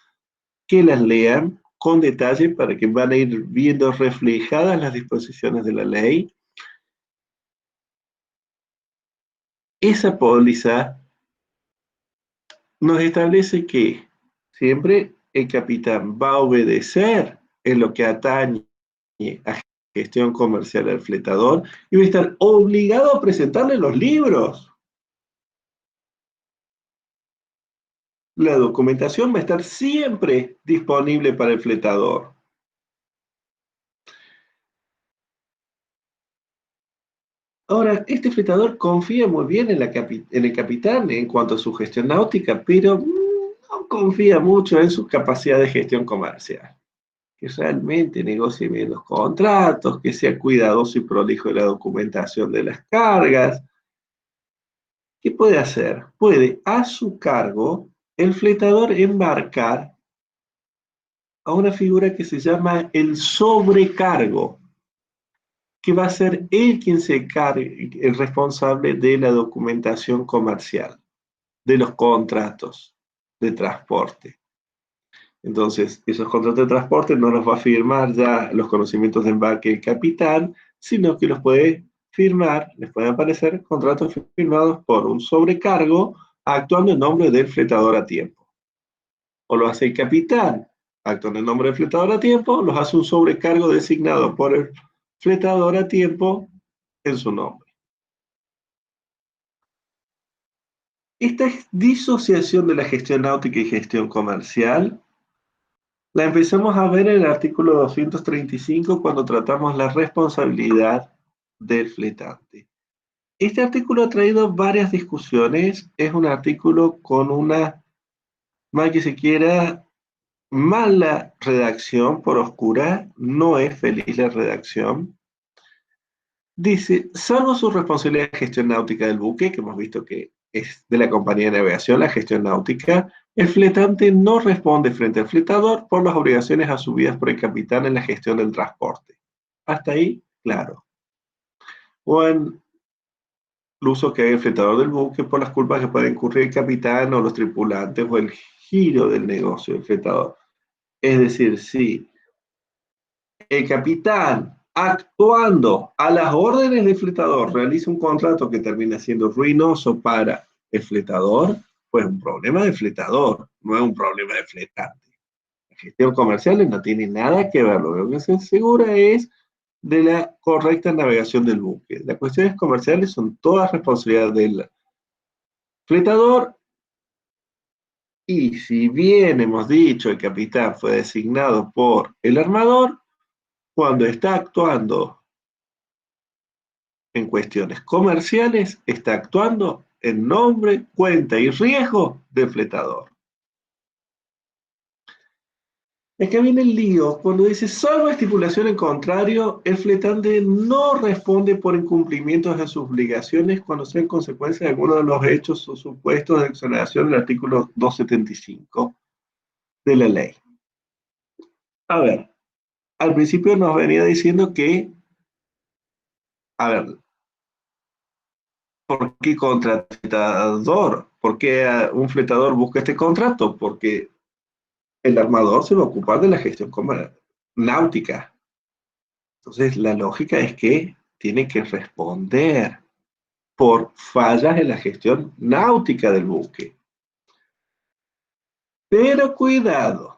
que las lean con detalle para que van a ir viendo reflejadas las disposiciones de la ley. Esa póliza nos establece que siempre el capitán va a obedecer en lo que atañe a gestión comercial al fletador y va a estar obligado a presentarle los libros. La documentación va a estar siempre disponible para el fletador. Ahora, este fletador confía muy bien en el capitán en cuanto a su gestión náutica, pero no confía mucho en su capacidad de gestión comercial. Que realmente negocie bien los contratos, que sea cuidadoso y prolijo de la documentación de las cargas. ¿Qué puede hacer? Puede, a su cargo, el fletador embarcar a una figura que se llama el sobrecargo, que va a ser él quien se cargue, el responsable de la documentación comercial, de los contratos de transporte. Entonces, esos contratos de transporte no los va a firmar ya los conocimientos de embarque el capitán, sino que los puede firmar, les pueden aparecer contratos firmados por un sobrecargo actuando en nombre del fletador a tiempo. O lo hace el capitán, actuando en nombre del fletador a tiempo, los hace un sobrecargo designado por el fletador a tiempo en su nombre. Esta disociación de la gestión náutica y gestión comercial la empezamos a ver en el artículo 235 cuando tratamos la responsabilidad del fletante. Este artículo ha traído varias discusiones, es un artículo con una, mal que se quiera, mala redacción por oscura, no es feliz la redacción. Dice, salvo su responsabilidad de gestión náutica del buque, que hemos visto que es de la compañía de navegación, la gestión náutica, el fletante no responde frente al fletador por las obligaciones asumidas por el capitán en la gestión del transporte. Hasta ahí, claro. O en el uso que haga el fletador del buque por las culpas que puede incurrir el capitán o los tripulantes o el giro del negocio del fletador. Es decir, si el capitán, actuando a las órdenes del fletador, realiza un contrato que termina siendo ruinoso para el fletador, pues un problema de fletador, no es un problema de fletante. La gestión comercial no tiene nada que ver, lo que se asegura es de la correcta navegación del buque. Las cuestiones comerciales son todas responsabilidad del fletador, y si bien hemos dicho el capitán fue designado por el armador, cuando está actuando en cuestiones comerciales, está actuando en nombre, cuenta y riesgo del fletador. Acá viene el lío, cuando dice, salvo estipulación en contrario, el fletante no responde por incumplimientos de sus obligaciones cuando sean consecuencia de alguno de los hechos o supuestos de exoneración del artículo 275 de la ley. A ver, al principio nos venía diciendo que, a ver, ¿por qué contratador? ¿Por qué un fletador busca este contrato? Porque el armador se va a ocupar de la gestión náutica. Entonces, la lógica es que tiene que responder por fallas en la gestión náutica del buque. Pero cuidado,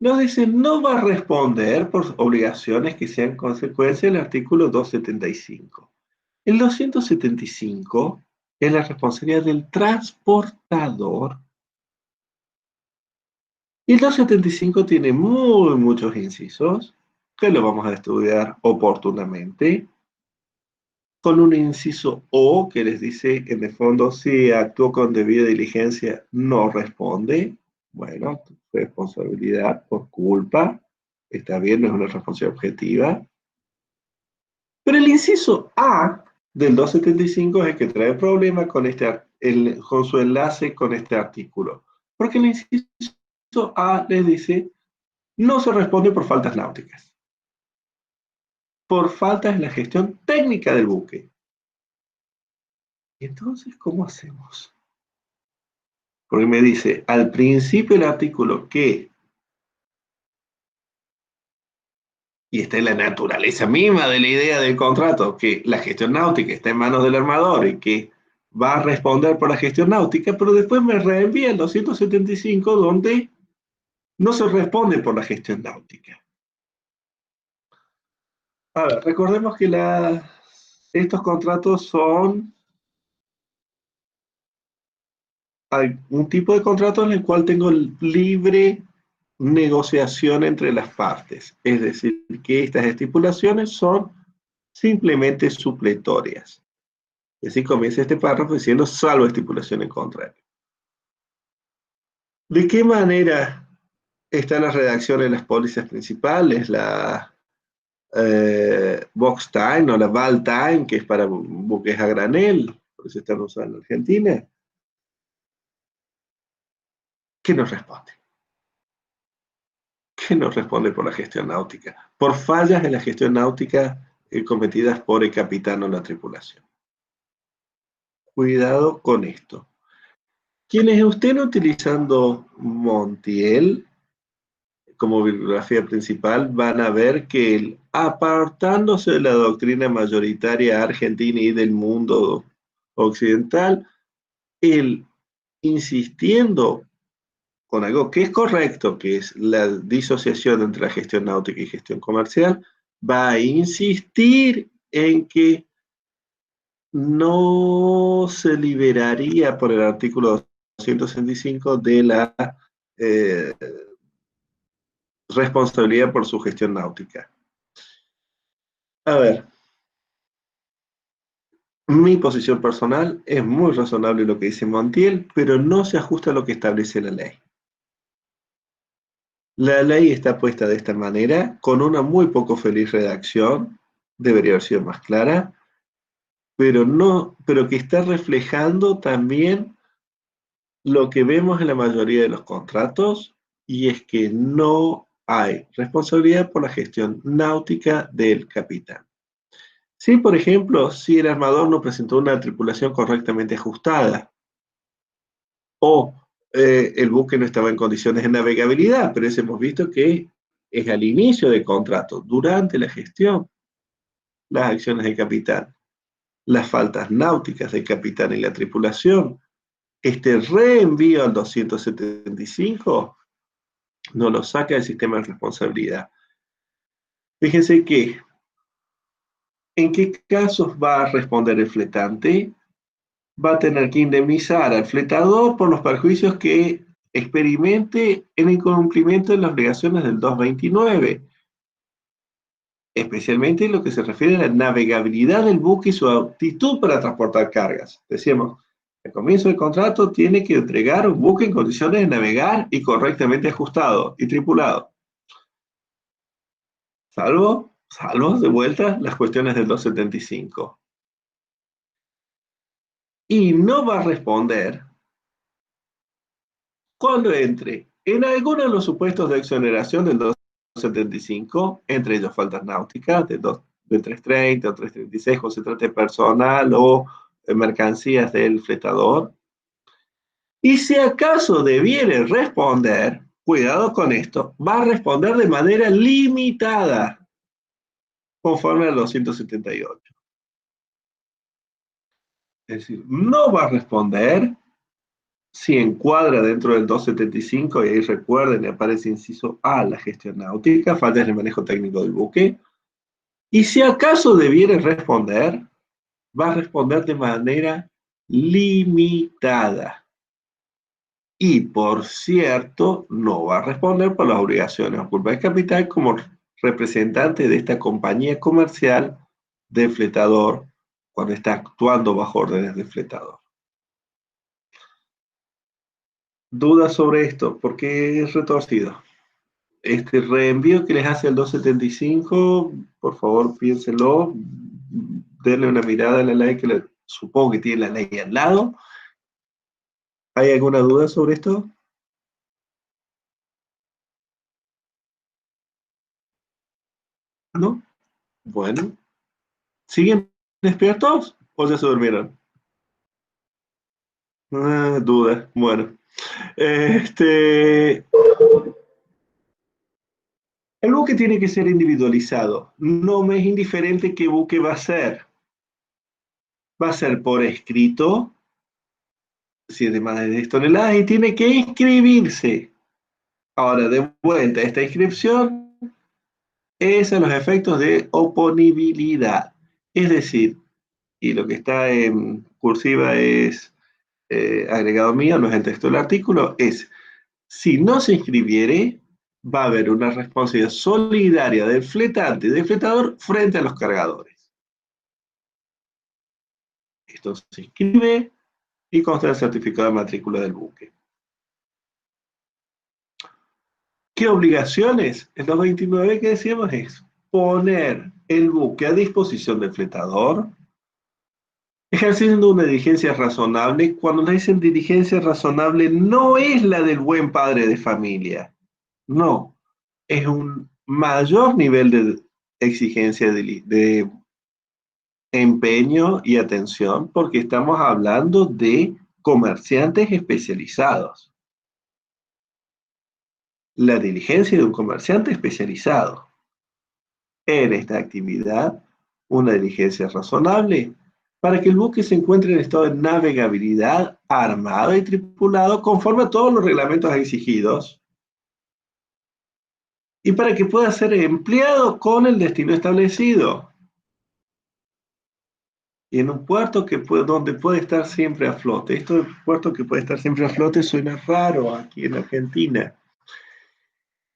nos dice no va a responder por obligaciones que sean consecuencia del artículo 275. El 275 es la responsabilidad del transportador. Y el 275 tiene muchos incisos que lo vamos a estudiar oportunamente. Con un inciso O que les dice, en el fondo, si actuó con debida diligencia, no responde. Bueno, responsabilidad por culpa. Está bien, no es una responsabilidad objetiva. Pero el inciso A del 275 es el que trae problema con, con su enlace con este artículo. Porque el inciso A les dice, no se responde por faltas náuticas. Por faltas en la gestión técnica del buque. Entonces, ¿cómo hacemos? Porque me dice, al principio del artículo que, y está en la naturaleza misma de la idea del contrato, que la gestión náutica está en manos del armador y que va a responder por la gestión náutica, pero después me reenvía el 275 donde no se responde por la gestión náutica. A ver, recordemos que estos contratos son un tipo de contrato en el cual tengo libre negociación entre las partes. Es decir, que estas estipulaciones son simplemente supletorias. Y así comienza este párrafo diciendo salvo estipulación en contrario. ¿De qué manera están las redacciones de las pólizas principales? La box time o la val time, que es para buques a granel, por eso están usados en Argentina. ¿Qué nos responde? ¿Qué nos responde por la gestión náutica? Por fallas en la gestión náutica cometidas por el capitán o la tripulación. Cuidado con esto. Quienes estén utilizando Montiel como bibliografía principal van a ver que apartándose de la doctrina mayoritaria argentina y del mundo occidental, insistiendo con algo que es correcto, que es la disociación entre la gestión náutica y gestión comercial, va a insistir en que no se liberaría por el artículo 265 de la responsabilidad por su gestión náutica. A ver, mi posición personal es muy razonable lo que dice Montiel, pero no se ajusta a lo que establece la ley. La ley está puesta de esta manera, con una muy poco feliz redacción, debería haber sido más clara, pero que está reflejando también lo que vemos en la mayoría de los contratos, y es que no hay responsabilidad por la gestión náutica del capitán. Sí, por ejemplo, si el armador no presentó una tripulación correctamente ajustada, o el buque no estaba en condiciones de navegabilidad, pero eso hemos visto que es al inicio del contrato, durante la gestión, las acciones del capitán, las faltas náuticas del capitán y la tripulación, este reenvío al 275 no lo saca del sistema de responsabilidad. Fíjense que, ¿en qué casos va a responder el fletante? Va a tener que indemnizar al fletador por los perjuicios que experimente en el incumplimiento de las obligaciones del 229, especialmente en lo que se refiere a la navegabilidad del buque y su aptitud para transportar cargas. Decíamos, al comienzo del contrato tiene que entregar un buque en condiciones de navegar y correctamente ajustado y tripulado. Salvo de vuelta las cuestiones del 275. Y no va a responder cuando entre en alguno de los supuestos de exoneración del 275, entre ellos faltas náuticas del 330 o 336, cuando se trate de personal o mercancías del fletador. Y si acaso debiere responder, cuidado con esto, va a responder de manera limitada, conforme al 278. Es decir, no va a responder si encuadra dentro del 275, y ahí recuerden, aparece inciso A, la gestión náutica, faltas de manejo técnico del buque, y si acaso debiere responder, va a responder de manera limitada. Y, por cierto, no va a responder por las obligaciones o culpa de capital como representante de esta compañía comercial de fletador cuando está actuando bajo órdenes de fletador. ¿Dudas sobre esto? ¿Por qué es retorcido? Este reenvío que les hace el 275, por favor piénsenlo, denle una mirada a la ley que supongo que tiene la ley al lado. ¿Hay alguna duda sobre esto? ¿No? Bueno. ¿Siguen despiertos o ya se durmieron? Duda. Bueno. El buque tiene que ser individualizado. No me es indiferente qué buque va a ser. Va a ser por escrito, si es de más de 10 toneladas, y tiene que inscribirse. Ahora, de vuelta, esta inscripción es a los efectos de oponibilidad. Es decir, y lo que está en cursiva es agregado mío, no es el texto del artículo, es: si no se inscribiere, va a haber una responsabilidad solidaria del fletante y del fletador frente a los cargadores. Esto se inscribe y consta el certificado de matrícula del buque. ¿Qué obligaciones? En los 29 que decíamos es poner el buque a disposición del fletador, ejerciendo una diligencia razonable. Cuando le dicen diligencia razonable, no es la del buen padre de familia, no, es un mayor nivel de exigencia de empeño y atención, porque estamos hablando de comerciantes especializados. La diligencia de un comerciante especializado en esta actividad, una diligencia razonable, para que el buque se encuentre en estado de navegabilidad, armado y tripulado conforme a todos los reglamentos exigidos, y para que pueda ser empleado con el destino establecido, y en un puerto donde puede estar siempre a flote. Esto de puerto que puede estar siempre a flote suena raro aquí en Argentina.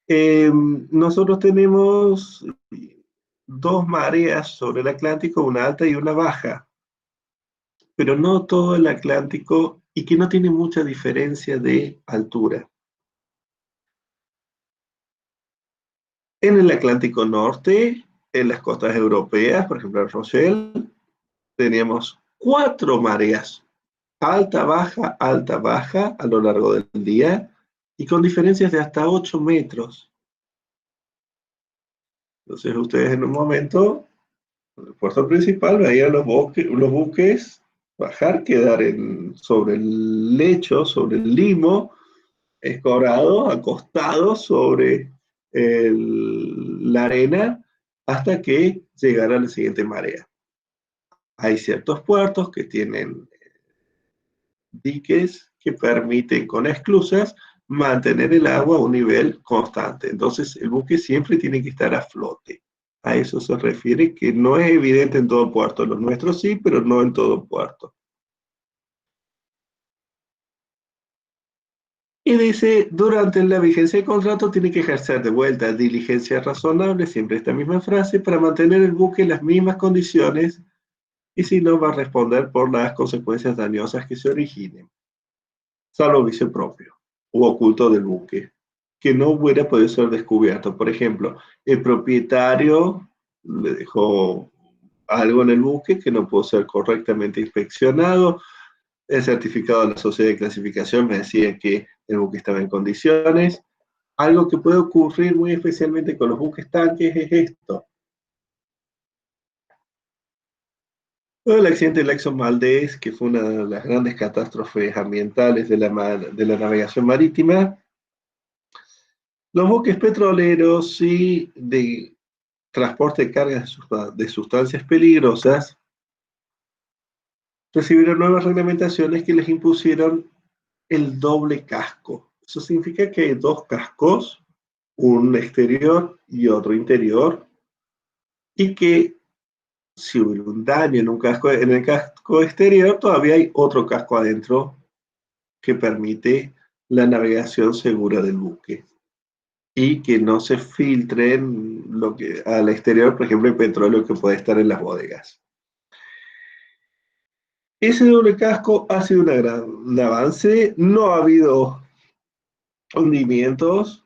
Nosotros tenemos dos mareas sobre el Atlántico, una alta y una baja, pero no todo el Atlántico, y que no tiene mucha diferencia de altura. En el Atlántico Norte, en las costas europeas, por ejemplo en Rochelle, teníamos 4 mareas, alta, baja, a lo largo del día, y con diferencias de hasta 8 metros. Entonces ustedes en un momento, en el puerto principal, veían los buques bajar, quedar sobre el lecho, sobre el limo, escorados, acostados sobre la arena, hasta que llegara la siguiente marea. Hay ciertos puertos que tienen diques que permiten con esclusas mantener el agua a un nivel constante. Entonces el buque siempre tiene que estar a flote. A eso se refiere, que no es evidente en todo puerto. Los nuestros sí, pero no en todo puerto. Y dice, durante la vigencia del contrato tiene que ejercer de vuelta diligencia razonable, siempre esta misma frase, para mantener el buque en las mismas condiciones, y si no, va a responder por las consecuencias dañosas que se originen, salvo vicio propio u oculto del buque, que no hubiera podido ser descubierto. Por ejemplo, el propietario le dejó algo en el buque que no pudo ser correctamente inspeccionado. El certificado de la sociedad de clasificación me decía que el buque estaba en condiciones. Algo que puede ocurrir muy especialmente con los buques tanques es esto. El accidente del Exxon Valdez, que fue una de las grandes catástrofes ambientales de la navegación marítima, los buques petroleros y de transporte de cargas de sustancias peligrosas recibieron nuevas reglamentaciones que les impusieron el doble casco. Eso significa que hay dos cascos, un exterior y otro interior, y que si hubiera un daño en el casco exterior, todavía hay otro casco adentro que permite la navegación segura del buque y que no se filtren lo que al exterior, por ejemplo, el petróleo que puede estar en las bodegas. Ese doble casco ha sido un avance. No ha habido hundimientos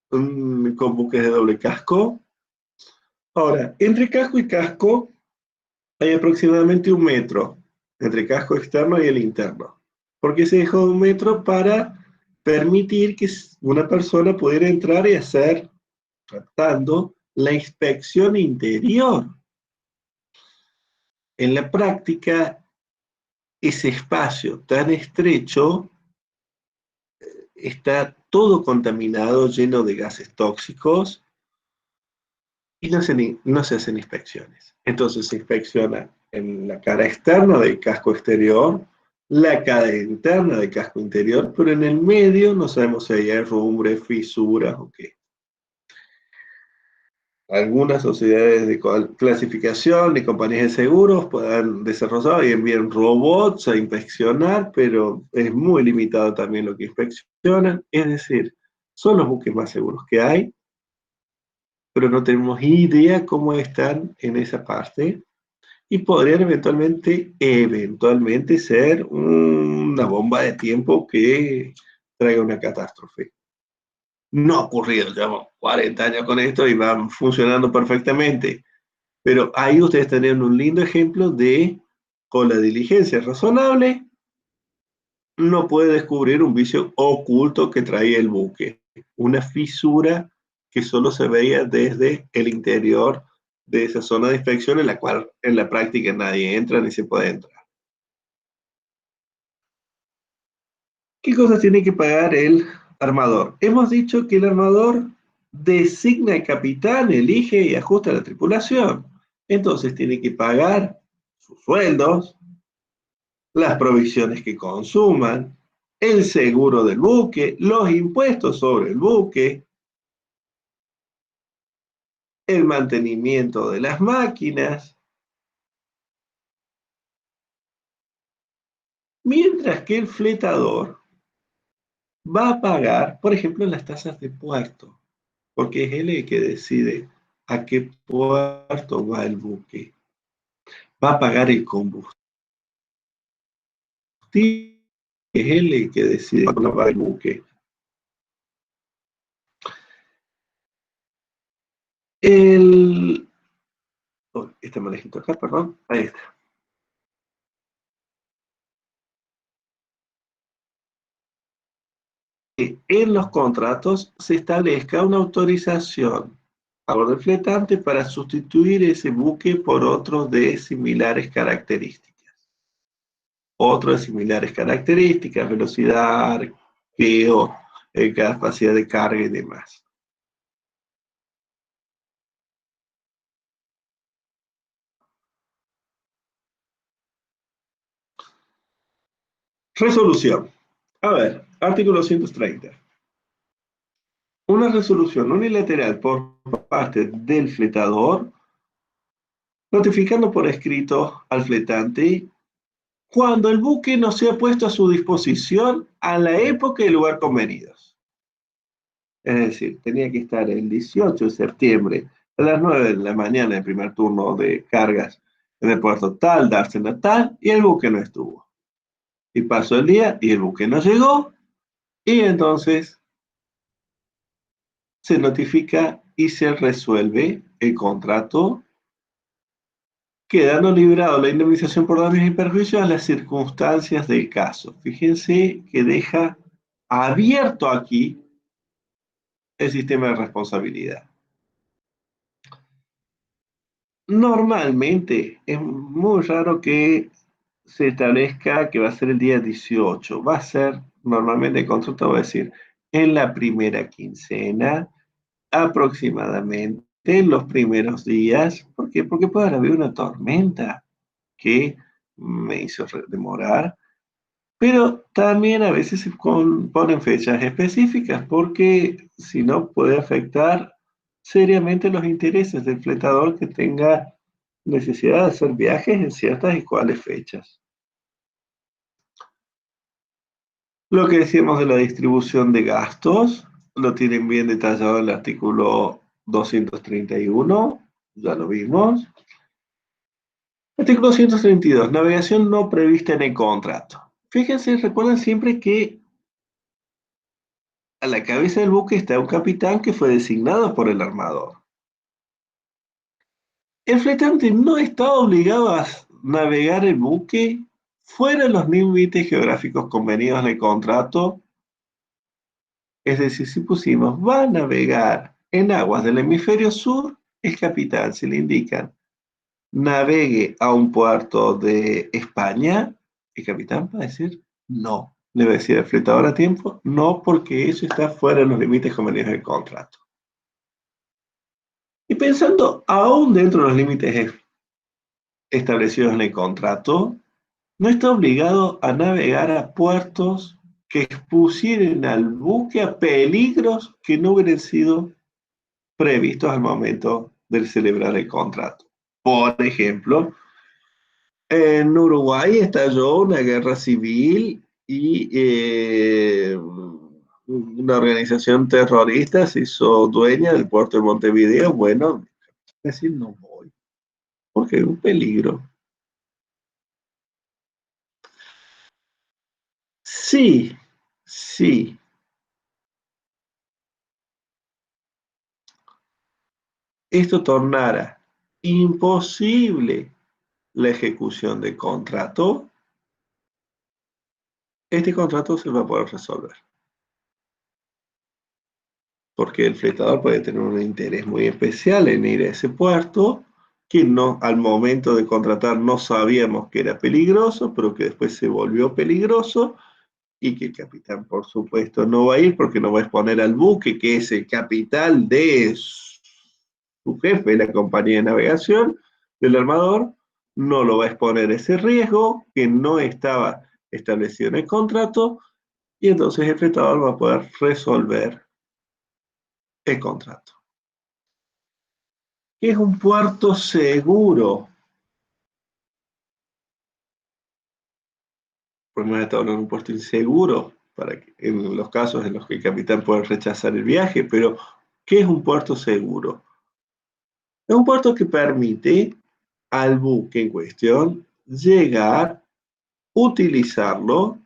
con buques de doble casco. Ahora, entre casco y casco hay aproximadamente 1 metro entre casco externo y el interno. ¿Por qué se dejó 1 metro? Para permitir que una persona pudiera entrar y hacer, tratando, la inspección interior. En la práctica, ese espacio tan estrecho está todo contaminado, lleno de gases tóxicos, y no se hacen inspecciones. Entonces se inspecciona en la cara externa del casco exterior, la cara interna del casco interior, pero en el medio no sabemos si hay herrumbre, fisuras o qué. Algunas sociedades de clasificación y compañías de seguros puedan desarrollar y envían robots a inspeccionar, pero es muy limitado también lo que inspeccionan. Es decir, son los buques más seguros que hay, pero no tenemos idea cómo están en esa parte y podrían eventualmente ser una bomba de tiempo que traiga una catástrofe. No ha ocurrido, llevamos 40 años con esto y van funcionando perfectamente, pero ahí ustedes tendrían un lindo ejemplo de, con la diligencia razonable, no puede descubrir un vicio oculto que traía el buque, una fisura que solo se veía desde el interior de esa zona de inspección en la cual en la práctica nadie entra ni se puede entrar. ¿Qué cosas tiene que pagar el armador? Hemos dicho que el armador designa al capitán, elige y ajusta la tripulación. Entonces tiene que pagar sus sueldos, las provisiones que consuman, el seguro del buque, los impuestos sobre el buque, el mantenimiento de las máquinas, mientras que el fletador va a pagar, por ejemplo, las tasas de puerto, porque es él el que decide a qué puerto va el buque. Va a pagar el combustible, es él el que decide cuándo va el buque. Este manejito acá, perdón, ahí está. En los contratos se establezca una autorización a bordo del fletante para sustituir ese buque por otros de similares características. Otros de similares características, velocidad, arqueo, capacidad de carga y demás. Resolución. A ver, artículo 230. Una resolución unilateral por parte del fletador, notificando por escrito al fletante cuando el buque no sea puesto a su disposición a la época y lugar convenidos. Es decir, tenía que estar el 18 de septiembre a las 9 de la mañana el primer turno de cargas en el puerto tal, dársena tal, y el buque no estuvo. Y pasó el día y el buque no llegó, y entonces se notifica y se resuelve el contrato, quedando librado la indemnización por daños y perjuicios a las circunstancias del caso. Fíjense que deja abierto aquí el sistema de responsabilidad. Normalmente es muy raro que se establezca que va a ser el día 18. Va a ser, normalmente el contrato va a decir, en la primera quincena, aproximadamente en los primeros días. ¿Por qué? Porque puede haber una tormenta que me hizo demorar, pero también a veces se ponen fechas específicas porque si no puede afectar seriamente los intereses del fletador que tenga necesidad de hacer viajes en ciertas y cuáles fechas. Lo que decíamos de la distribución de gastos, lo tienen bien detallado en el artículo 231, ya lo vimos. Artículo 232, navegación no prevista en el contrato. Fíjense, recuerden siempre que a la cabeza del buque está un capitán que fue designado por el armador. El fletante no está obligado a navegar el buque fuera de los límites geográficos convenidos en el contrato. Es decir, si pusimos va a navegar en aguas del hemisferio sur, el capitán, si le indican navegue a un puerto de España, el capitán va a decir no. Le va a decir al fletador a tiempo, no, porque eso está fuera de los límites convenidos del contrato. Y pensando aún dentro de los límites establecidos en el contrato, no está obligado a navegar a puertos que expusieren al buque a peligros que no hubieran sido previstos al momento de celebrar el contrato. Por ejemplo, en Uruguay estalló una guerra civil y una organización terrorista se hizo dueña del puerto de Montevideo. Bueno, es decir, no voy, porque es un peligro. Sí, sí. Esto tornara imposible la ejecución del contrato, este contrato se va a poder resolver. Porque el fletador puede tener un interés muy especial en ir a ese puerto, que no, al momento de contratar no sabíamos que era peligroso, pero que después se volvió peligroso, y que el capitán, por supuesto, no va a ir porque no va a exponer al buque, que es el capital de su jefe de la compañía de navegación, del armador, no lo va a exponer ese riesgo que no estaba establecido en el contrato, y entonces el fletador va a poder resolver el contrato. ¿Qué es un puerto seguro? Podemos estar hablando de un puerto inseguro, en los casos en los que el capitán puede rechazar el viaje, pero ¿qué es un puerto seguro? Es un puerto que permite al buque en cuestión llegar, utilizarlo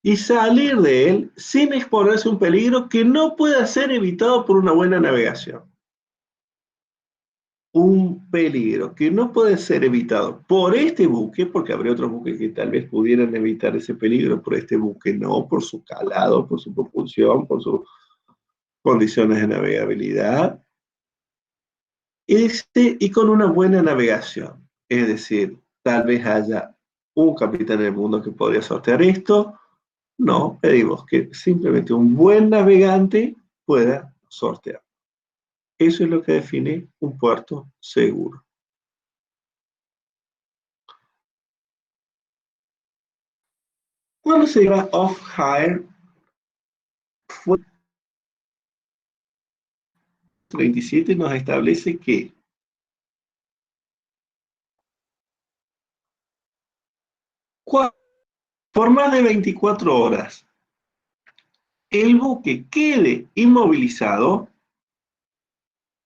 y salir de él sin exponerse a un peligro que no pueda ser evitado por una buena navegación. Un peligro que no puede ser evitado por este buque, porque habría otros buques que tal vez pudieran evitar ese peligro, por este buque no, por su calado, por su propulsión, por sus condiciones de navegabilidad, y con una buena navegación. Es decir, tal vez haya un capitán en el mundo que podría sortear esto. No, pedimos que simplemente un buen navegante pueda sortear. Eso es lo que define un puerto seguro. Cuando se llama off-hire, fue 37 nos establece que por más de 24 horas el buque quede inmovilizado,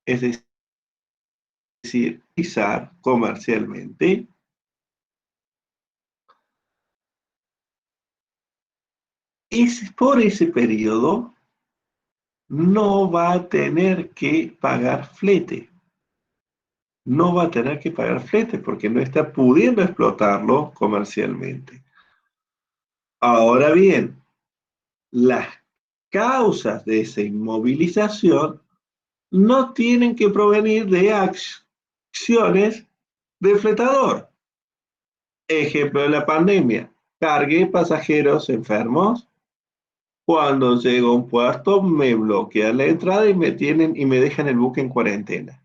es decir, pisar comercialmente, por ese periodo no va a tener que pagar flete. No va a tener que pagar flete porque no está pudiendo explotarlo comercialmente. Ahora bien, las causas de esa inmovilización no tienen que provenir de acciones del fletador. Ejemplo de la pandemia. Cargué pasajeros enfermos. Cuando llego a un puerto, me bloquean la entrada y me dejan el buque en cuarentena.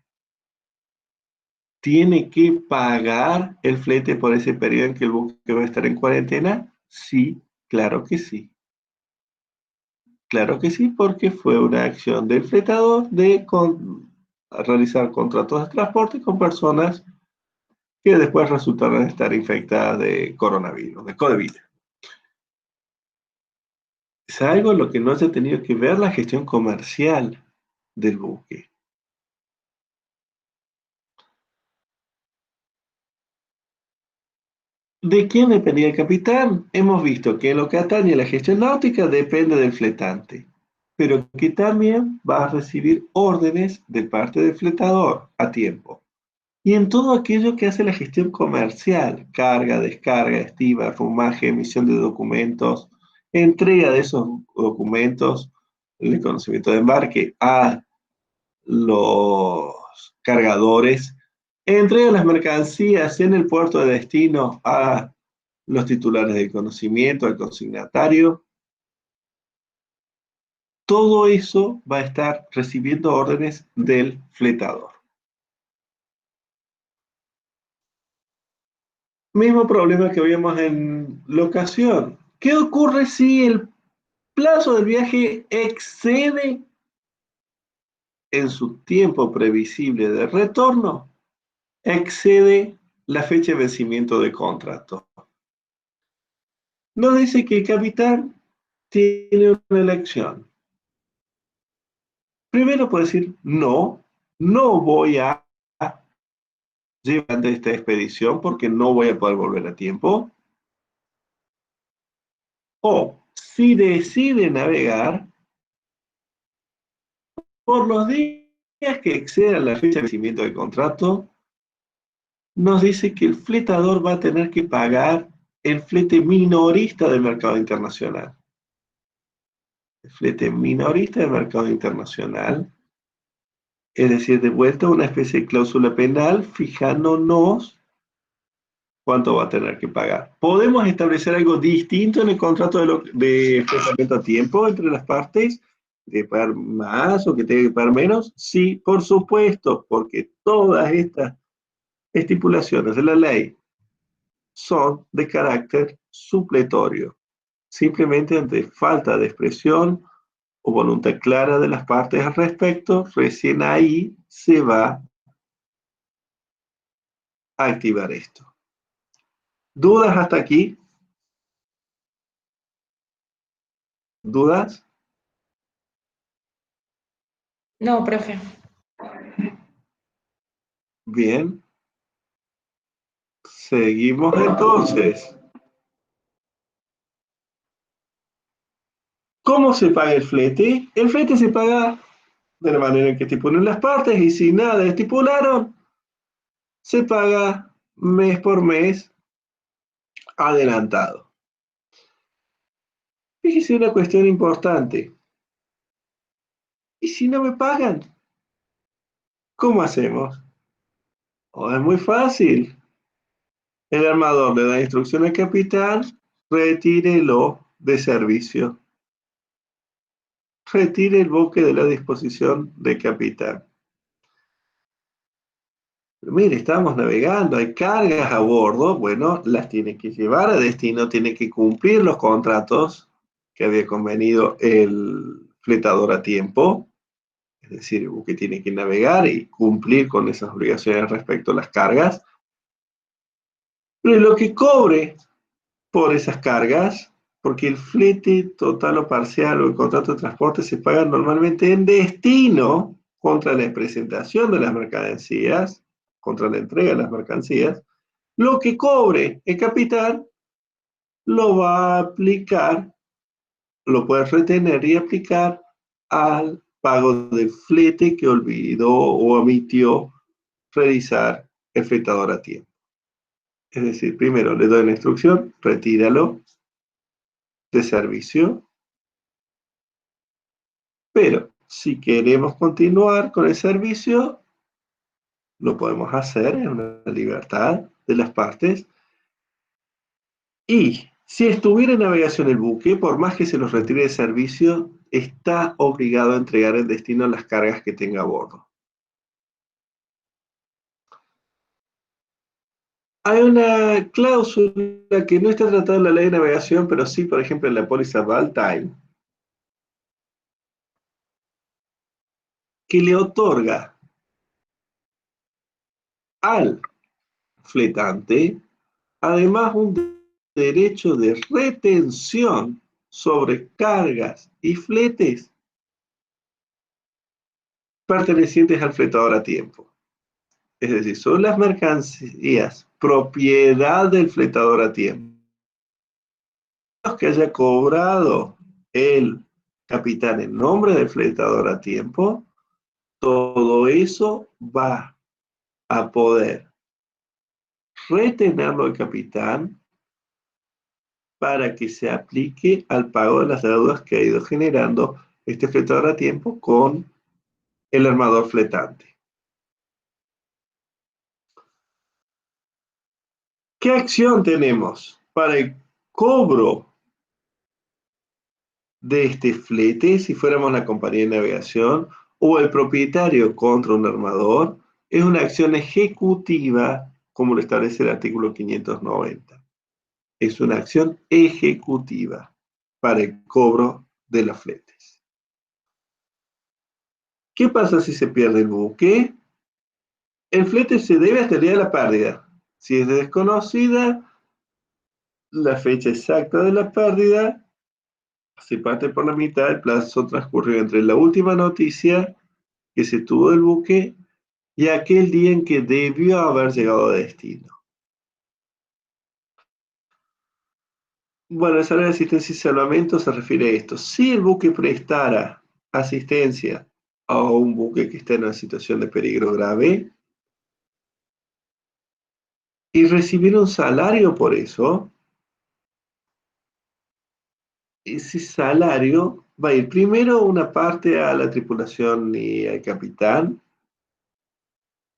¿Tiene que pagar el flete por ese periodo en que el buque va a estar en cuarentena? Sí, claro que sí. Claro que sí, porque fue una acción del fletador de realizar contratos de transporte con personas que después resultaron estar infectadas de coronavirus, de COVID. Es algo en lo que no se ha tenido que ver la gestión comercial del buque. ¿De quién dependía el capitán? Hemos visto que en lo que atañe a la gestión náutica depende del fletante, pero que también va a recibir órdenes de parte del fletador a tiempo. Y en todo aquello que hace la gestión comercial, carga, descarga, estiva, rumaje, emisión de documentos, entrega de esos documentos, el conocimiento de embarque a los cargadores, entrega las mercancías en el puerto de destino a los titulares del conocimiento, al consignatario. Todo eso va a estar recibiendo órdenes del fletador. Mismo problema que vimos en locación. ¿Qué ocurre si el plazo del viaje excede en su tiempo previsible de retorno? Excede la fecha de vencimiento de contrato. Nos dice que el capitán tiene una elección. Primero puede decir, no voy a llevar esta expedición porque no voy a poder volver a tiempo. O si decide navegar, por los días que excedan la fecha de vencimiento del contrato, nos dice que el fletador va a tener que pagar el flete minorista del mercado internacional. El flete minorista del mercado internacional, es decir, de vuelta una especie de cláusula penal fijándonos cuánto va a tener que pagar. ¿Podemos establecer algo distinto en el contrato de fletamiento a tiempo entre las partes? ¿De pagar más o que tenga que pagar menos? Sí, por supuesto, porque todas estas estipulaciones de la ley son de carácter supletorio. Simplemente ante falta de expresión o voluntad clara de las partes al respecto, recién ahí se va a activar esto. ¿Dudas hasta aquí? ¿Dudas? No, profe. Bien. Seguimos entonces. ¿Cómo se paga el flete? El flete se paga de la manera en que estipulan las partes y si nada estipularon, se paga mes por mes adelantado. Fíjese una cuestión importante. ¿Y si no me pagan? ¿Cómo hacemos? Oh, es muy fácil. El armador le da instrucción al capitán, retírelo de servicio. Retire el buque de la disposición del capitán. Mire, estamos navegando, hay cargas a bordo, bueno, las tiene que llevar a destino, tiene que cumplir los contratos que había convenido el fletador a tiempo, es decir, el buque tiene que navegar y cumplir con esas obligaciones respecto a las cargas, pero lo que cobre por esas cargas, porque el flete total o parcial o el contrato de transporte se paga normalmente en destino contra la presentación de las mercancías, contra la entrega de las mercancías, lo que cobre el capitán lo va a aplicar, lo puede retener y aplicar al pago del flete que olvidó o omitió realizar el fletador a tiempo. Es decir, primero le doy la instrucción, retíralo de servicio, pero si queremos continuar con el servicio, lo podemos hacer, es una libertad de las partes. Y si estuviera en navegación el buque, por más que se los retire de servicio, está obligado a entregar en destino las cargas que tenga a bordo. Hay una cláusula que no está tratada en la ley de navegación, pero sí, por ejemplo, en la póliza Valtime, que le otorga al fletante, además, un derecho de retención sobre cargas y fletes pertenecientes al fletador a tiempo. Es decir, son las mercancías propiedad del fletador a tiempo. Los que haya cobrado el capitán en nombre del fletador a tiempo, todo eso va a poder retenerlo el capitán para que se aplique al pago de las deudas que ha ido generando este fletador a tiempo con el armador fletante. ¿Qué acción tenemos para el cobro de este flete si fuéramos la compañía de navegación o el propietario contra un armador? Es una acción ejecutiva, como lo establece el artículo 590. Es una acción ejecutiva para el cobro de los fletes. ¿Qué pasa si se pierde el buque? El flete se debe hasta el día de la pérdida. Si es desconocida la fecha exacta de la pérdida, se parte por la mitad, el plazo transcurrió entre la última noticia que se tuvo del buque y aquel día en que debió haber llegado a destino. Bueno, esa ley de asistencia y salvamento se refiere a esto. Si el buque prestara asistencia a un buque que está en una situación de peligro grave y recibiera un salario por eso, ese salario va a ir primero una parte a la tripulación y al capitán.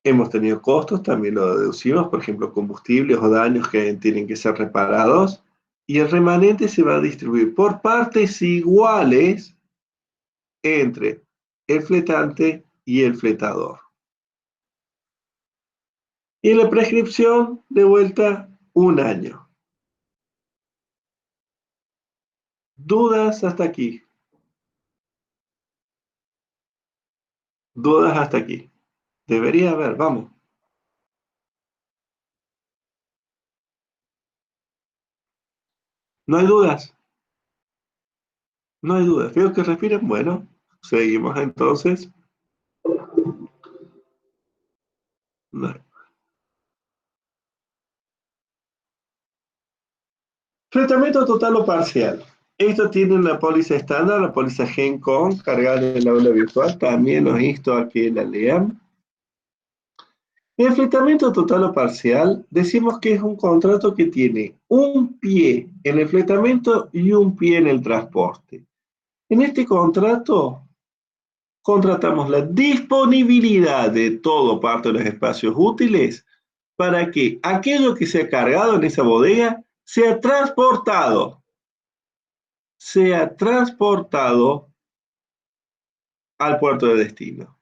Hemos tenido costos, también lo deducimos, por ejemplo, combustibles o daños que tienen que ser reparados. Y el remanente se va a distribuir por partes iguales entre el fletante y el fletador. Y la prescripción, de vuelta, 1 año. ¿Dudas hasta aquí? ¿Dudas hasta aquí? Debería haber, vamos. ¿No hay dudas? No hay dudas. Veo que respiran. Bueno, seguimos entonces. No. Tratamiento total o parcial. Esto tiene una póliza estándar, la póliza GENCON, cargada en el aula virtual. También los insto a que la lean. El fletamento total o parcial, decimos que es un contrato que tiene un pie en el fletamento y un pie en el transporte. En este contrato, contratamos la disponibilidad de todo parte de los espacios útiles para que aquello que se ha cargado en esa bodega sea transportado al puerto de destino.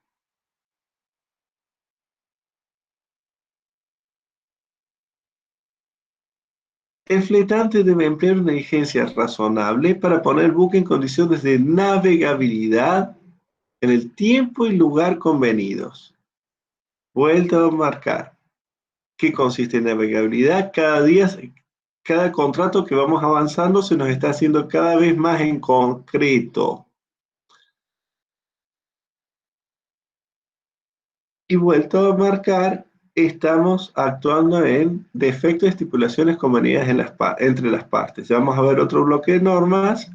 El fletante debe emplear una diligencia razonable para poner el buque en condiciones de navegabilidad en el tiempo y lugar convenidos. Vuelta a marcar. ¿Qué consiste en navegabilidad? Cada día, cada contrato que vamos avanzando se nos está haciendo cada vez más en concreto. Y vuelto a marcar, estamos actuando en defectos de estipulaciones convenidas entre las partes. Ya vamos a ver otro bloque de normas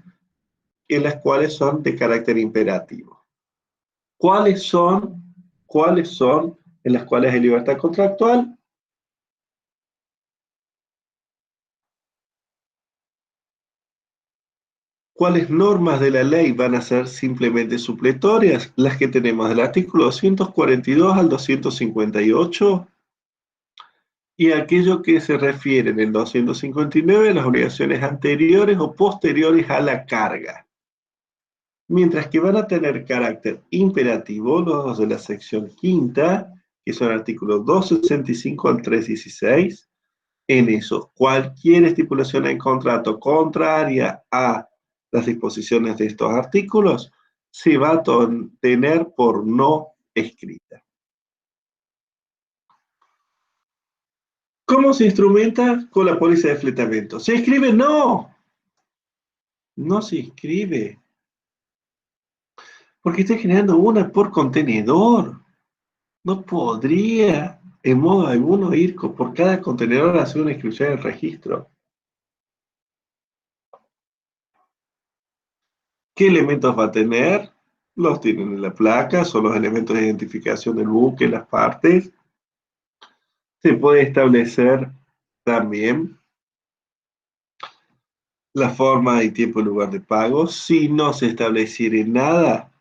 en las cuales son de carácter imperativo. ¿Cuáles son? ¿Cuáles son en las cuales hay libertad contractual? ¿Cuáles normas de la ley van a ser simplemente supletorias? Las que tenemos del artículo 242 al 258 y aquello que se refiere en el 259 a las obligaciones anteriores o posteriores a la carga. Mientras que van a tener carácter imperativo los de la sección quinta, que son artículos 265 al 316. En eso, cualquier estipulación en contrato contraria a las disposiciones de estos artículos se va a tener por no escrita. ¿Cómo se instrumenta con la póliza de fletamento? ¿Se escribe? No, no se escribe, porque está generando una por contenedor. No podría, en modo alguno, ir por cada contenedor a hacer una inscripción en el registro. ¿Qué elementos va a tener? Los tienen en la placa, son los elementos de identificación del buque, las partes. Se puede establecer también la forma y tiempo y lugar de pago. Si no se estableciere nada,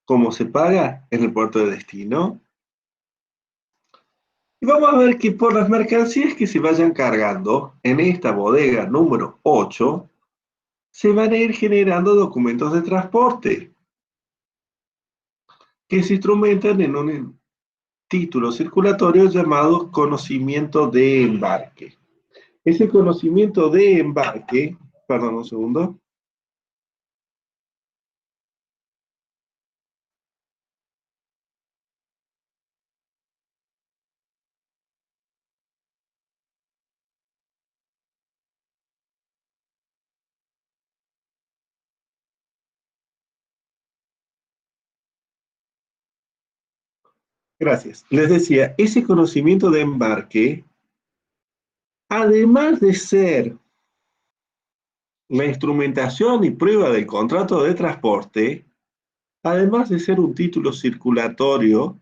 ¿cómo se paga? En el puerto de destino. Y vamos a ver que por las mercancías que se vayan cargando en esta bodega número 8, se van a ir generando documentos de transporte que se instrumentan en un título circulatorio llamado conocimiento de embarque. Ese conocimiento de embarque, perdón un segundo. Gracias. Les decía, ese conocimiento de embarque, además de ser la instrumentación y prueba del contrato de transporte, además de ser un título circulatorio,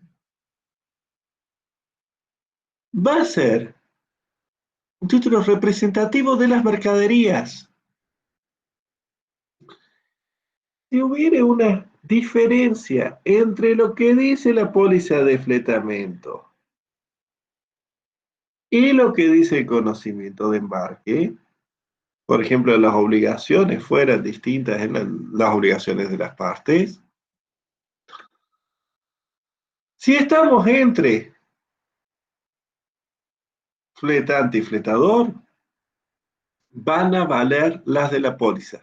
va a ser un título representativo de las mercaderías. Si hubiera una diferencia entre lo que dice la póliza de fletamento y lo que dice el conocimiento de embarque, por ejemplo, las obligaciones fueran distintas en las obligaciones de las partes, si estamos entre fletante y fletador, van a valer las de la póliza.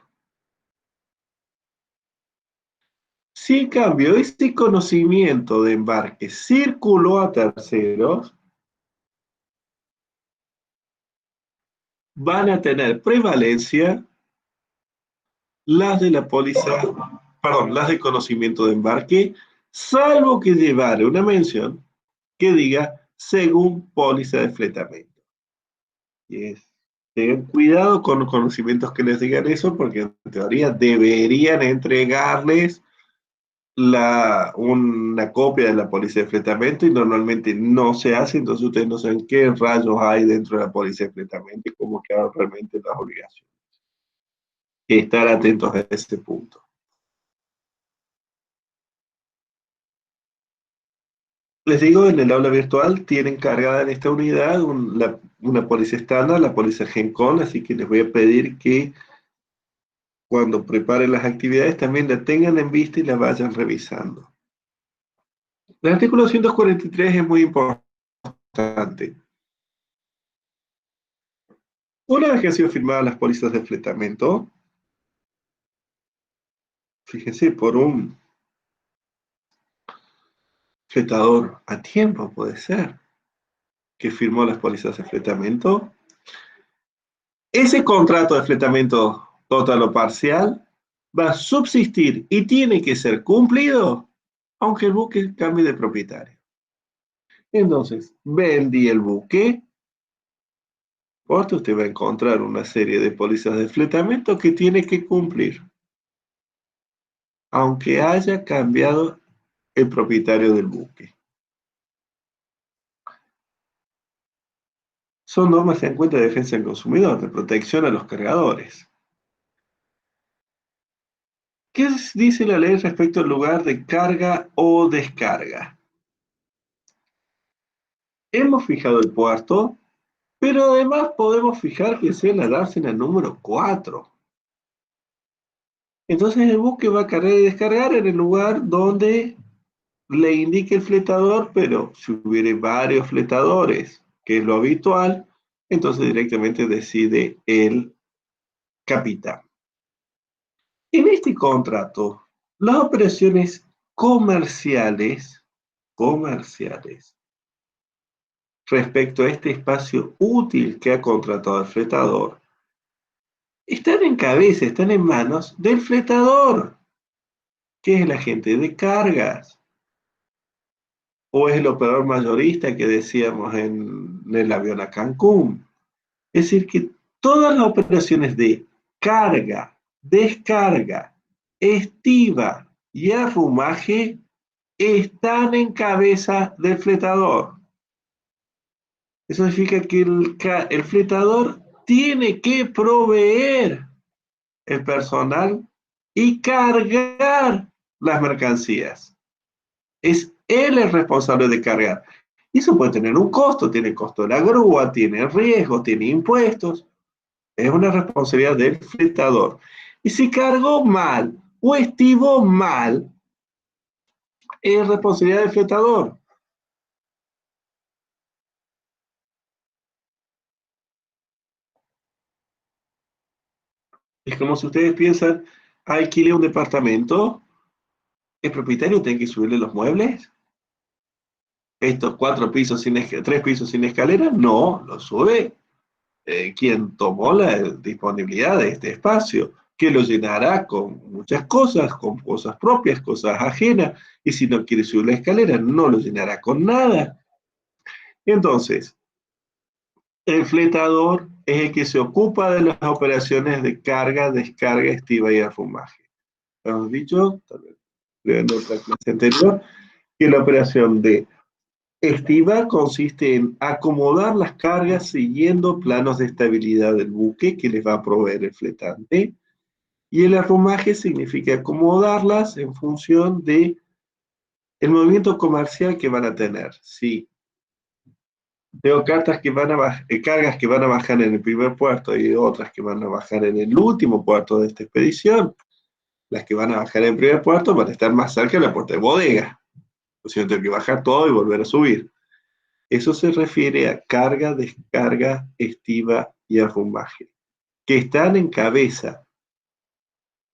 Si en cambio este conocimiento de embarque circuló a terceros, van a tener prevalencia las de la póliza, perdón, las de conocimiento de embarque, salvo que llevara una mención que diga según póliza de fletamento. Y tengan cuidado con los conocimientos que les digan eso, porque en teoría deberían entregarles una copia de la póliza de fletamento y normalmente no se hace, entonces ustedes no saben qué rayos hay dentro de la póliza de fletamento y cómo quedan realmente las obligaciones. Estar atentos a ese punto. Les digo, en el aula virtual tienen cargada en esta unidad una póliza estándar, la póliza GENCON, así que les voy a pedir que cuando preparen las actividades también la tengan en vista y la vayan revisando. El artículo 243 es muy importante. Una vez que han sido firmadas las pólizas de fletamento, fíjense, por un fletador a tiempo puede ser, que firmó las pólizas de fletamento, ese contrato de fletamento total o parcial va a subsistir y tiene que ser cumplido aunque el buque cambie de propietario. Entonces, vendí el buque, porque usted va a encontrar una serie de pólizas de fletamento que tiene que cumplir, aunque haya cambiado el propietario del buque. Son normas en cuenta de defensa del consumidor, de protección a los cargadores. ¿Qué dice la ley respecto al lugar de carga o descarga? Hemos fijado el puerto, pero además podemos fijar que sea la dársena número 4. Entonces el buque va a cargar y descargar en el lugar donde le indique el fletador, pero si hubiere varios fletadores, que es lo habitual, entonces directamente decide el capitán. En este contrato, las operaciones comerciales respecto a este espacio útil que ha contratado el fletador, están en cabeza, están en manos del fletador, que es el agente de cargas, o es el operador mayorista que decíamos en el avión a Cancún. Es decir, que todas las operaciones de carga, descarga, estiva y arrumaje están en cabeza del fletador. Eso significa que el fletador tiene que proveer el personal y cargar las mercancías. Es él el responsable de cargar. Y eso puede tener un costo, tiene el costo de la grúa, tiene riesgo, tiene impuestos. Es una responsabilidad del fletador. Y si cargó mal o estivó mal, es responsabilidad del fletador. Es como si ustedes piensan, alquilé un departamento, el propietario tiene que subirle los muebles. Estos 3 pisos sin escalera, no, lo sube quien tomó la disponibilidad de este espacio, que lo llenará con muchas cosas, con cosas propias, cosas ajenas, y si no quiere subir la escalera, no lo llenará con nada. Entonces, el fletador es el que se ocupa de las operaciones de carga, descarga, estiva y arrumaje. Hemos dicho, también en otra clase anterior, que la operación de estiva consiste en acomodar las cargas siguiendo planos de estabilidad del buque que les va a proveer el fletante, y el arrumaje significa acomodarlas en función de el movimiento comercial que van a tener. Si tengo cargas que van a bajar en el primer puerto y otras que van a bajar en el último puerto de esta expedición, las que van a bajar en el primer puerto van a estar más cerca de la puerta de bodega. O sea, tengo que bajar todo y volver a subir. Eso se refiere a carga, descarga, estiva y arrumaje, que están en cabeza.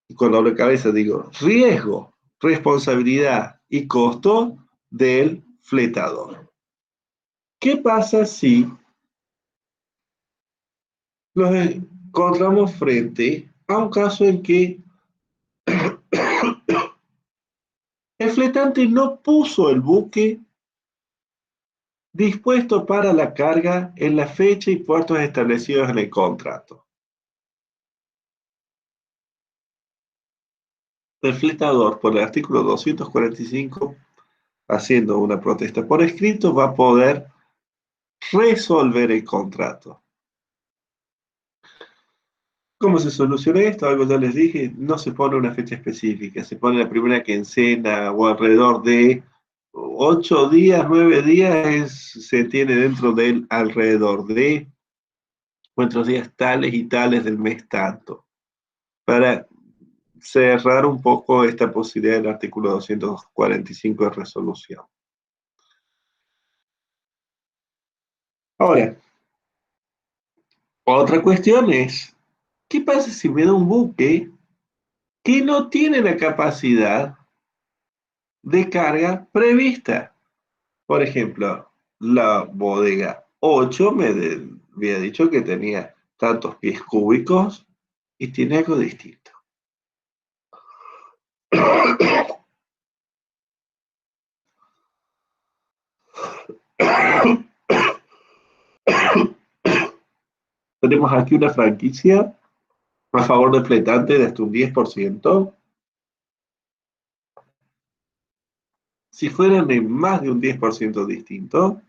Y cuando hablo de cabeza digo riesgo, responsabilidad y costo del fletador. ¿Qué pasa si nos encontramos frente a un caso en que el fletante no puso el buque dispuesto para la carga en la fecha y puertos establecidos en el contrato? El fletador, por el artículo 245, haciendo una protesta por escrito, va a poder resolver el contrato. ¿Cómo se soluciona esto? Algo ya les dije, no se pone una fecha específica, se pone la primera quincena o alrededor de 8 días, 9 días, se tiene dentro del alrededor de cuántos días tales y tales del mes tanto, para cerrar un poco esta posibilidad del artículo 245 de resolución. Ahora, Otra cuestión es, ¿qué pasa si me da un buque que no tiene la capacidad de carga prevista? Por ejemplo, la bodega 8 había dicho que tenía tantos pies cúbicos y tiene algo distinto. Tenemos aquí una franquicia a favor del fletante de hasta un 10%. Si fueran de más de un 10% distinto,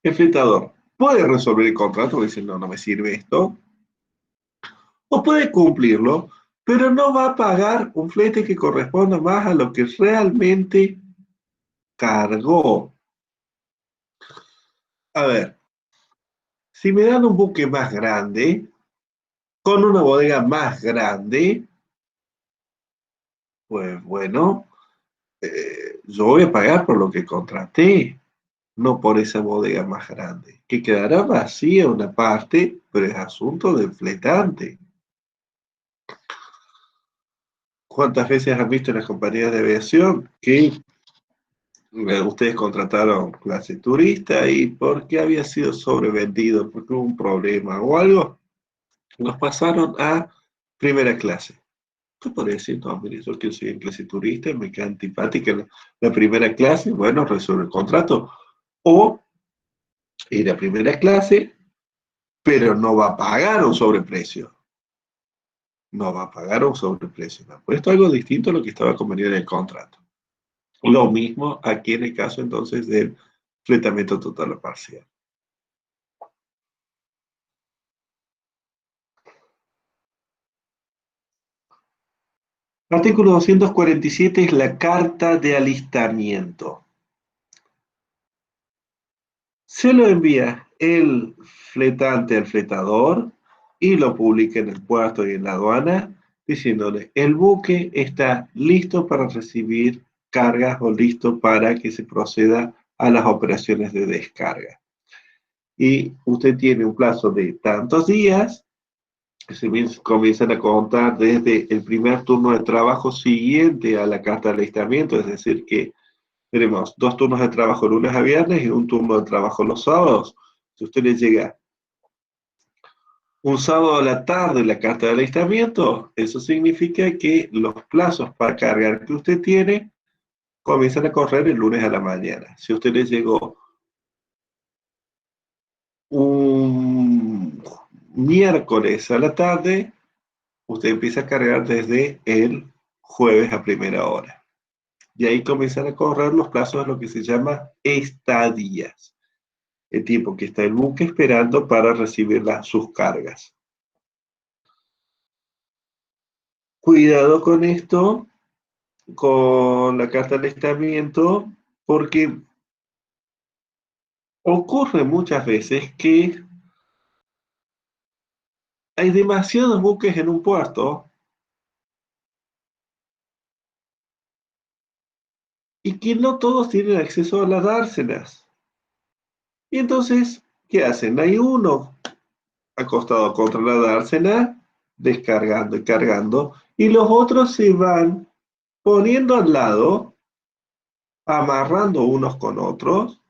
el fletador puede resolver el contrato diciendo no me sirve esto, o puede cumplirlo, pero no va a pagar un flete que corresponda más a lo que realmente cargó. A ver, si me dan un buque más grande, con una bodega más grande, pues bueno, yo voy a pagar por lo que contraté, no por esa bodega más grande, que quedará vacía una parte, pero es asunto del fletante. ¿Cuántas veces han visto en las compañías de aviación que ustedes contrataron clase turista y porque había sido sobrevendido, porque hubo un problema o algo, nos pasaron a primera clase? Tú podrías decir, no, mire, yo que soy en clase turista, me queda antipática la primera clase, bueno, resuelve el contrato. O ir a primera clase, pero no va a pagar un sobreprecio. No va a pagar un sobreprecio. Me ha puesto algo distinto a lo que estaba convenido en el contrato. Lo mismo aquí en el caso entonces del fletamento total o parcial. Artículo 247 es la carta de alistamiento. Se lo envía el fletante al fletador y lo publica en el puerto y en la aduana, diciéndole, el buque está listo para recibir cargas o listo para que se proceda a las operaciones de descarga. Y usted tiene un plazo de tantos días, que se comienzan a contar desde el primer turno de trabajo siguiente a la carta de alistamiento, es decir, que tenemos 2 turnos de trabajo lunes a viernes y un turno de trabajo los sábados. Si usted le llega un sábado a la tarde la carta de alistamiento, eso significa que los plazos para cargar que usted tiene comienzan a correr el lunes a la mañana. Si usted le llegó un miércoles a la tarde, usted empieza a cargar desde el jueves a primera hora. Y ahí comienzan a correr los plazos de lo que se llama estadías, el tiempo que está el buque esperando para recibir sus cargas. Cuidado con esto, con la carta de alistamiento, porque ocurre muchas veces que hay demasiados buques en un puerto y que no todos tienen acceso a las dársenas. Y entonces, ¿qué hacen? Hay uno acostado contra la dársena, descargando y cargando, y los otros se van poniendo al lado, amarrando unos con otros,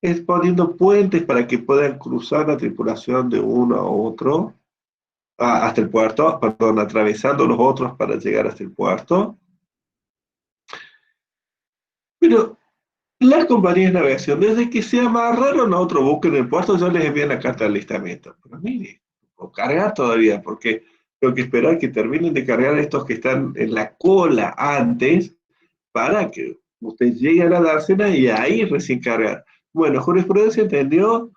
es poniendo puentes para que puedan cruzar la tripulación de uno a otro, hasta el puerto, perdón, atravesando los otros para llegar hasta el puerto. Pero las compañías de navegación, desde que se amarraron a otro buque en el puerto, ya les envían la carta de alistamiento. Pero mire, o cargar todavía, porque tengo que esperar que terminen de cargar estos que están en la cola antes, para que usted llegue a la dársena y ahí recién cargar. Bueno, jurisprudencia entendió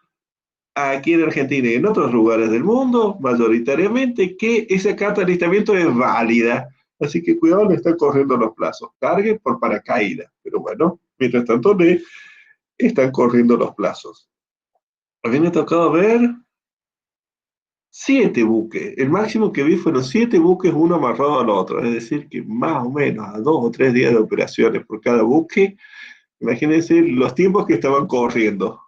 aquí en Argentina y en otros lugares del mundo, mayoritariamente, que esa carta de alistamiento es válida. Así que cuidado, le están corriendo los plazos. Cargue por paracaídas. Pero bueno, mientras tanto le están corriendo los plazos. A mí me ha tocado ver 7 buques. El máximo que vi fueron 7 buques, uno amarrado al otro. Es decir, que más o menos a 2 o 3 días de operaciones por cada buque. Imagínense los tiempos que estaban corriendo.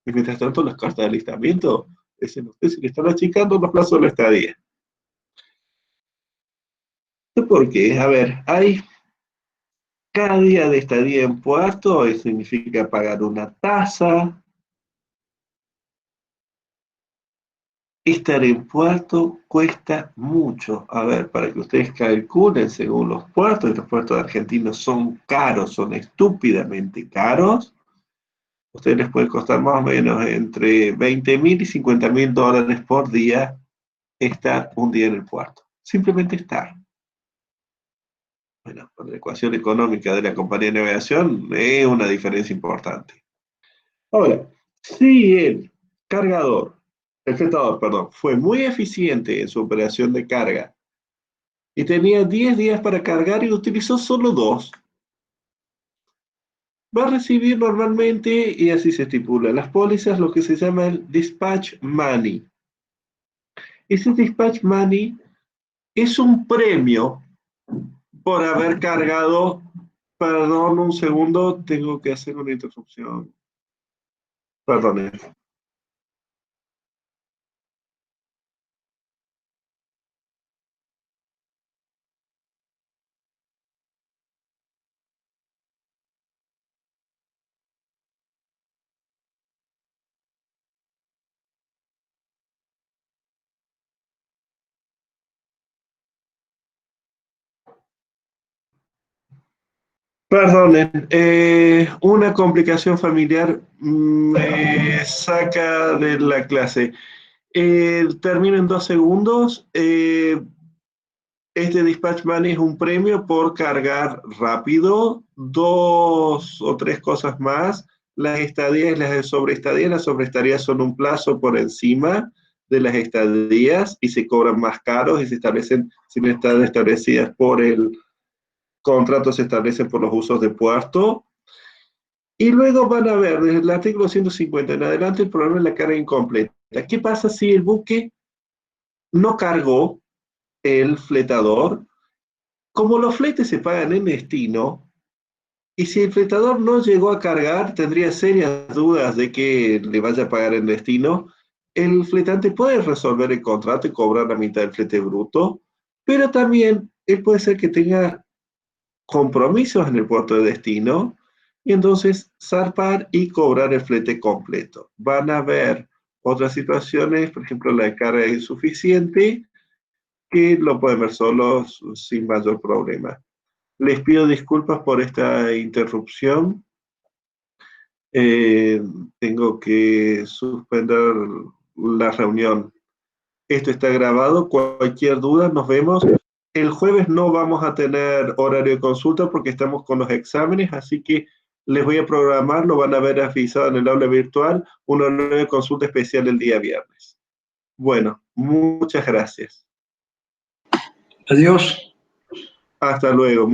Y mientras tanto, las cartas de alistamiento Dicen ustedes que están achicando los plazos de la estadía. ¿Por qué? A ver, hay cada día de estadía en puerto, eso significa pagar una tasa. Estar en puerto cuesta mucho. A ver, para que ustedes calculen, según los puertos, y los puertos argentinos son caros, son estúpidamente caros, ustedes les puede costar más o menos entre 20.000 y 50.000 dólares por día estar un día en el puerto. Simplemente estar. Bueno, con la ecuación económica de la compañía de navegación es una diferencia importante. Ahora, si el flotador, perdón, fue muy eficiente en su operación de carga y tenía 10 días para cargar y utilizó solo 2, va a recibir normalmente, y así se estipula, las pólizas, lo que se llama el dispatch money. Ese dispatch money es un premio por haber cargado. Perdón, un segundo, tengo que hacer una interrupción. Perdón. Perdonen, una complicación familiar me saca de la clase. Termino en 2 segundos. Este Dispatch Money es un premio por cargar rápido. 2 o 3 cosas más. Las estadías y las sobreestadías. Las sobreestadías son un plazo por encima de las estadías y se cobran más caros y se establecen, si no están establecidas por el contrato, se establecen por los usos de puerto. Y luego van a ver, desde el artículo 150 en adelante, el problema es la carga incompleta. ¿Qué pasa si el buque no cargó el fletador? Como los fletes se pagan en destino, y si el fletador no llegó a cargar, tendría serias dudas de que le vaya a pagar en destino. El fletante puede resolver el contrato y cobrar la mitad del flete bruto, pero también él puede ser que tenga compromisos en el puerto de destino, y entonces zarpar y cobrar el flete completo. Van a haber otras situaciones, por ejemplo, la carga es insuficiente, que lo pueden ver solos sin mayor problema. Les pido disculpas por esta interrupción. Tengo que suspender la reunión. Esto está grabado. Cualquier duda, nos vemos. El jueves no vamos a tener horario de consulta porque estamos con los exámenes, así que les voy a programar, lo van a ver avisado en el aula virtual, un horario de consulta especial el día viernes. Bueno, muchas gracias. Adiós. Hasta luego.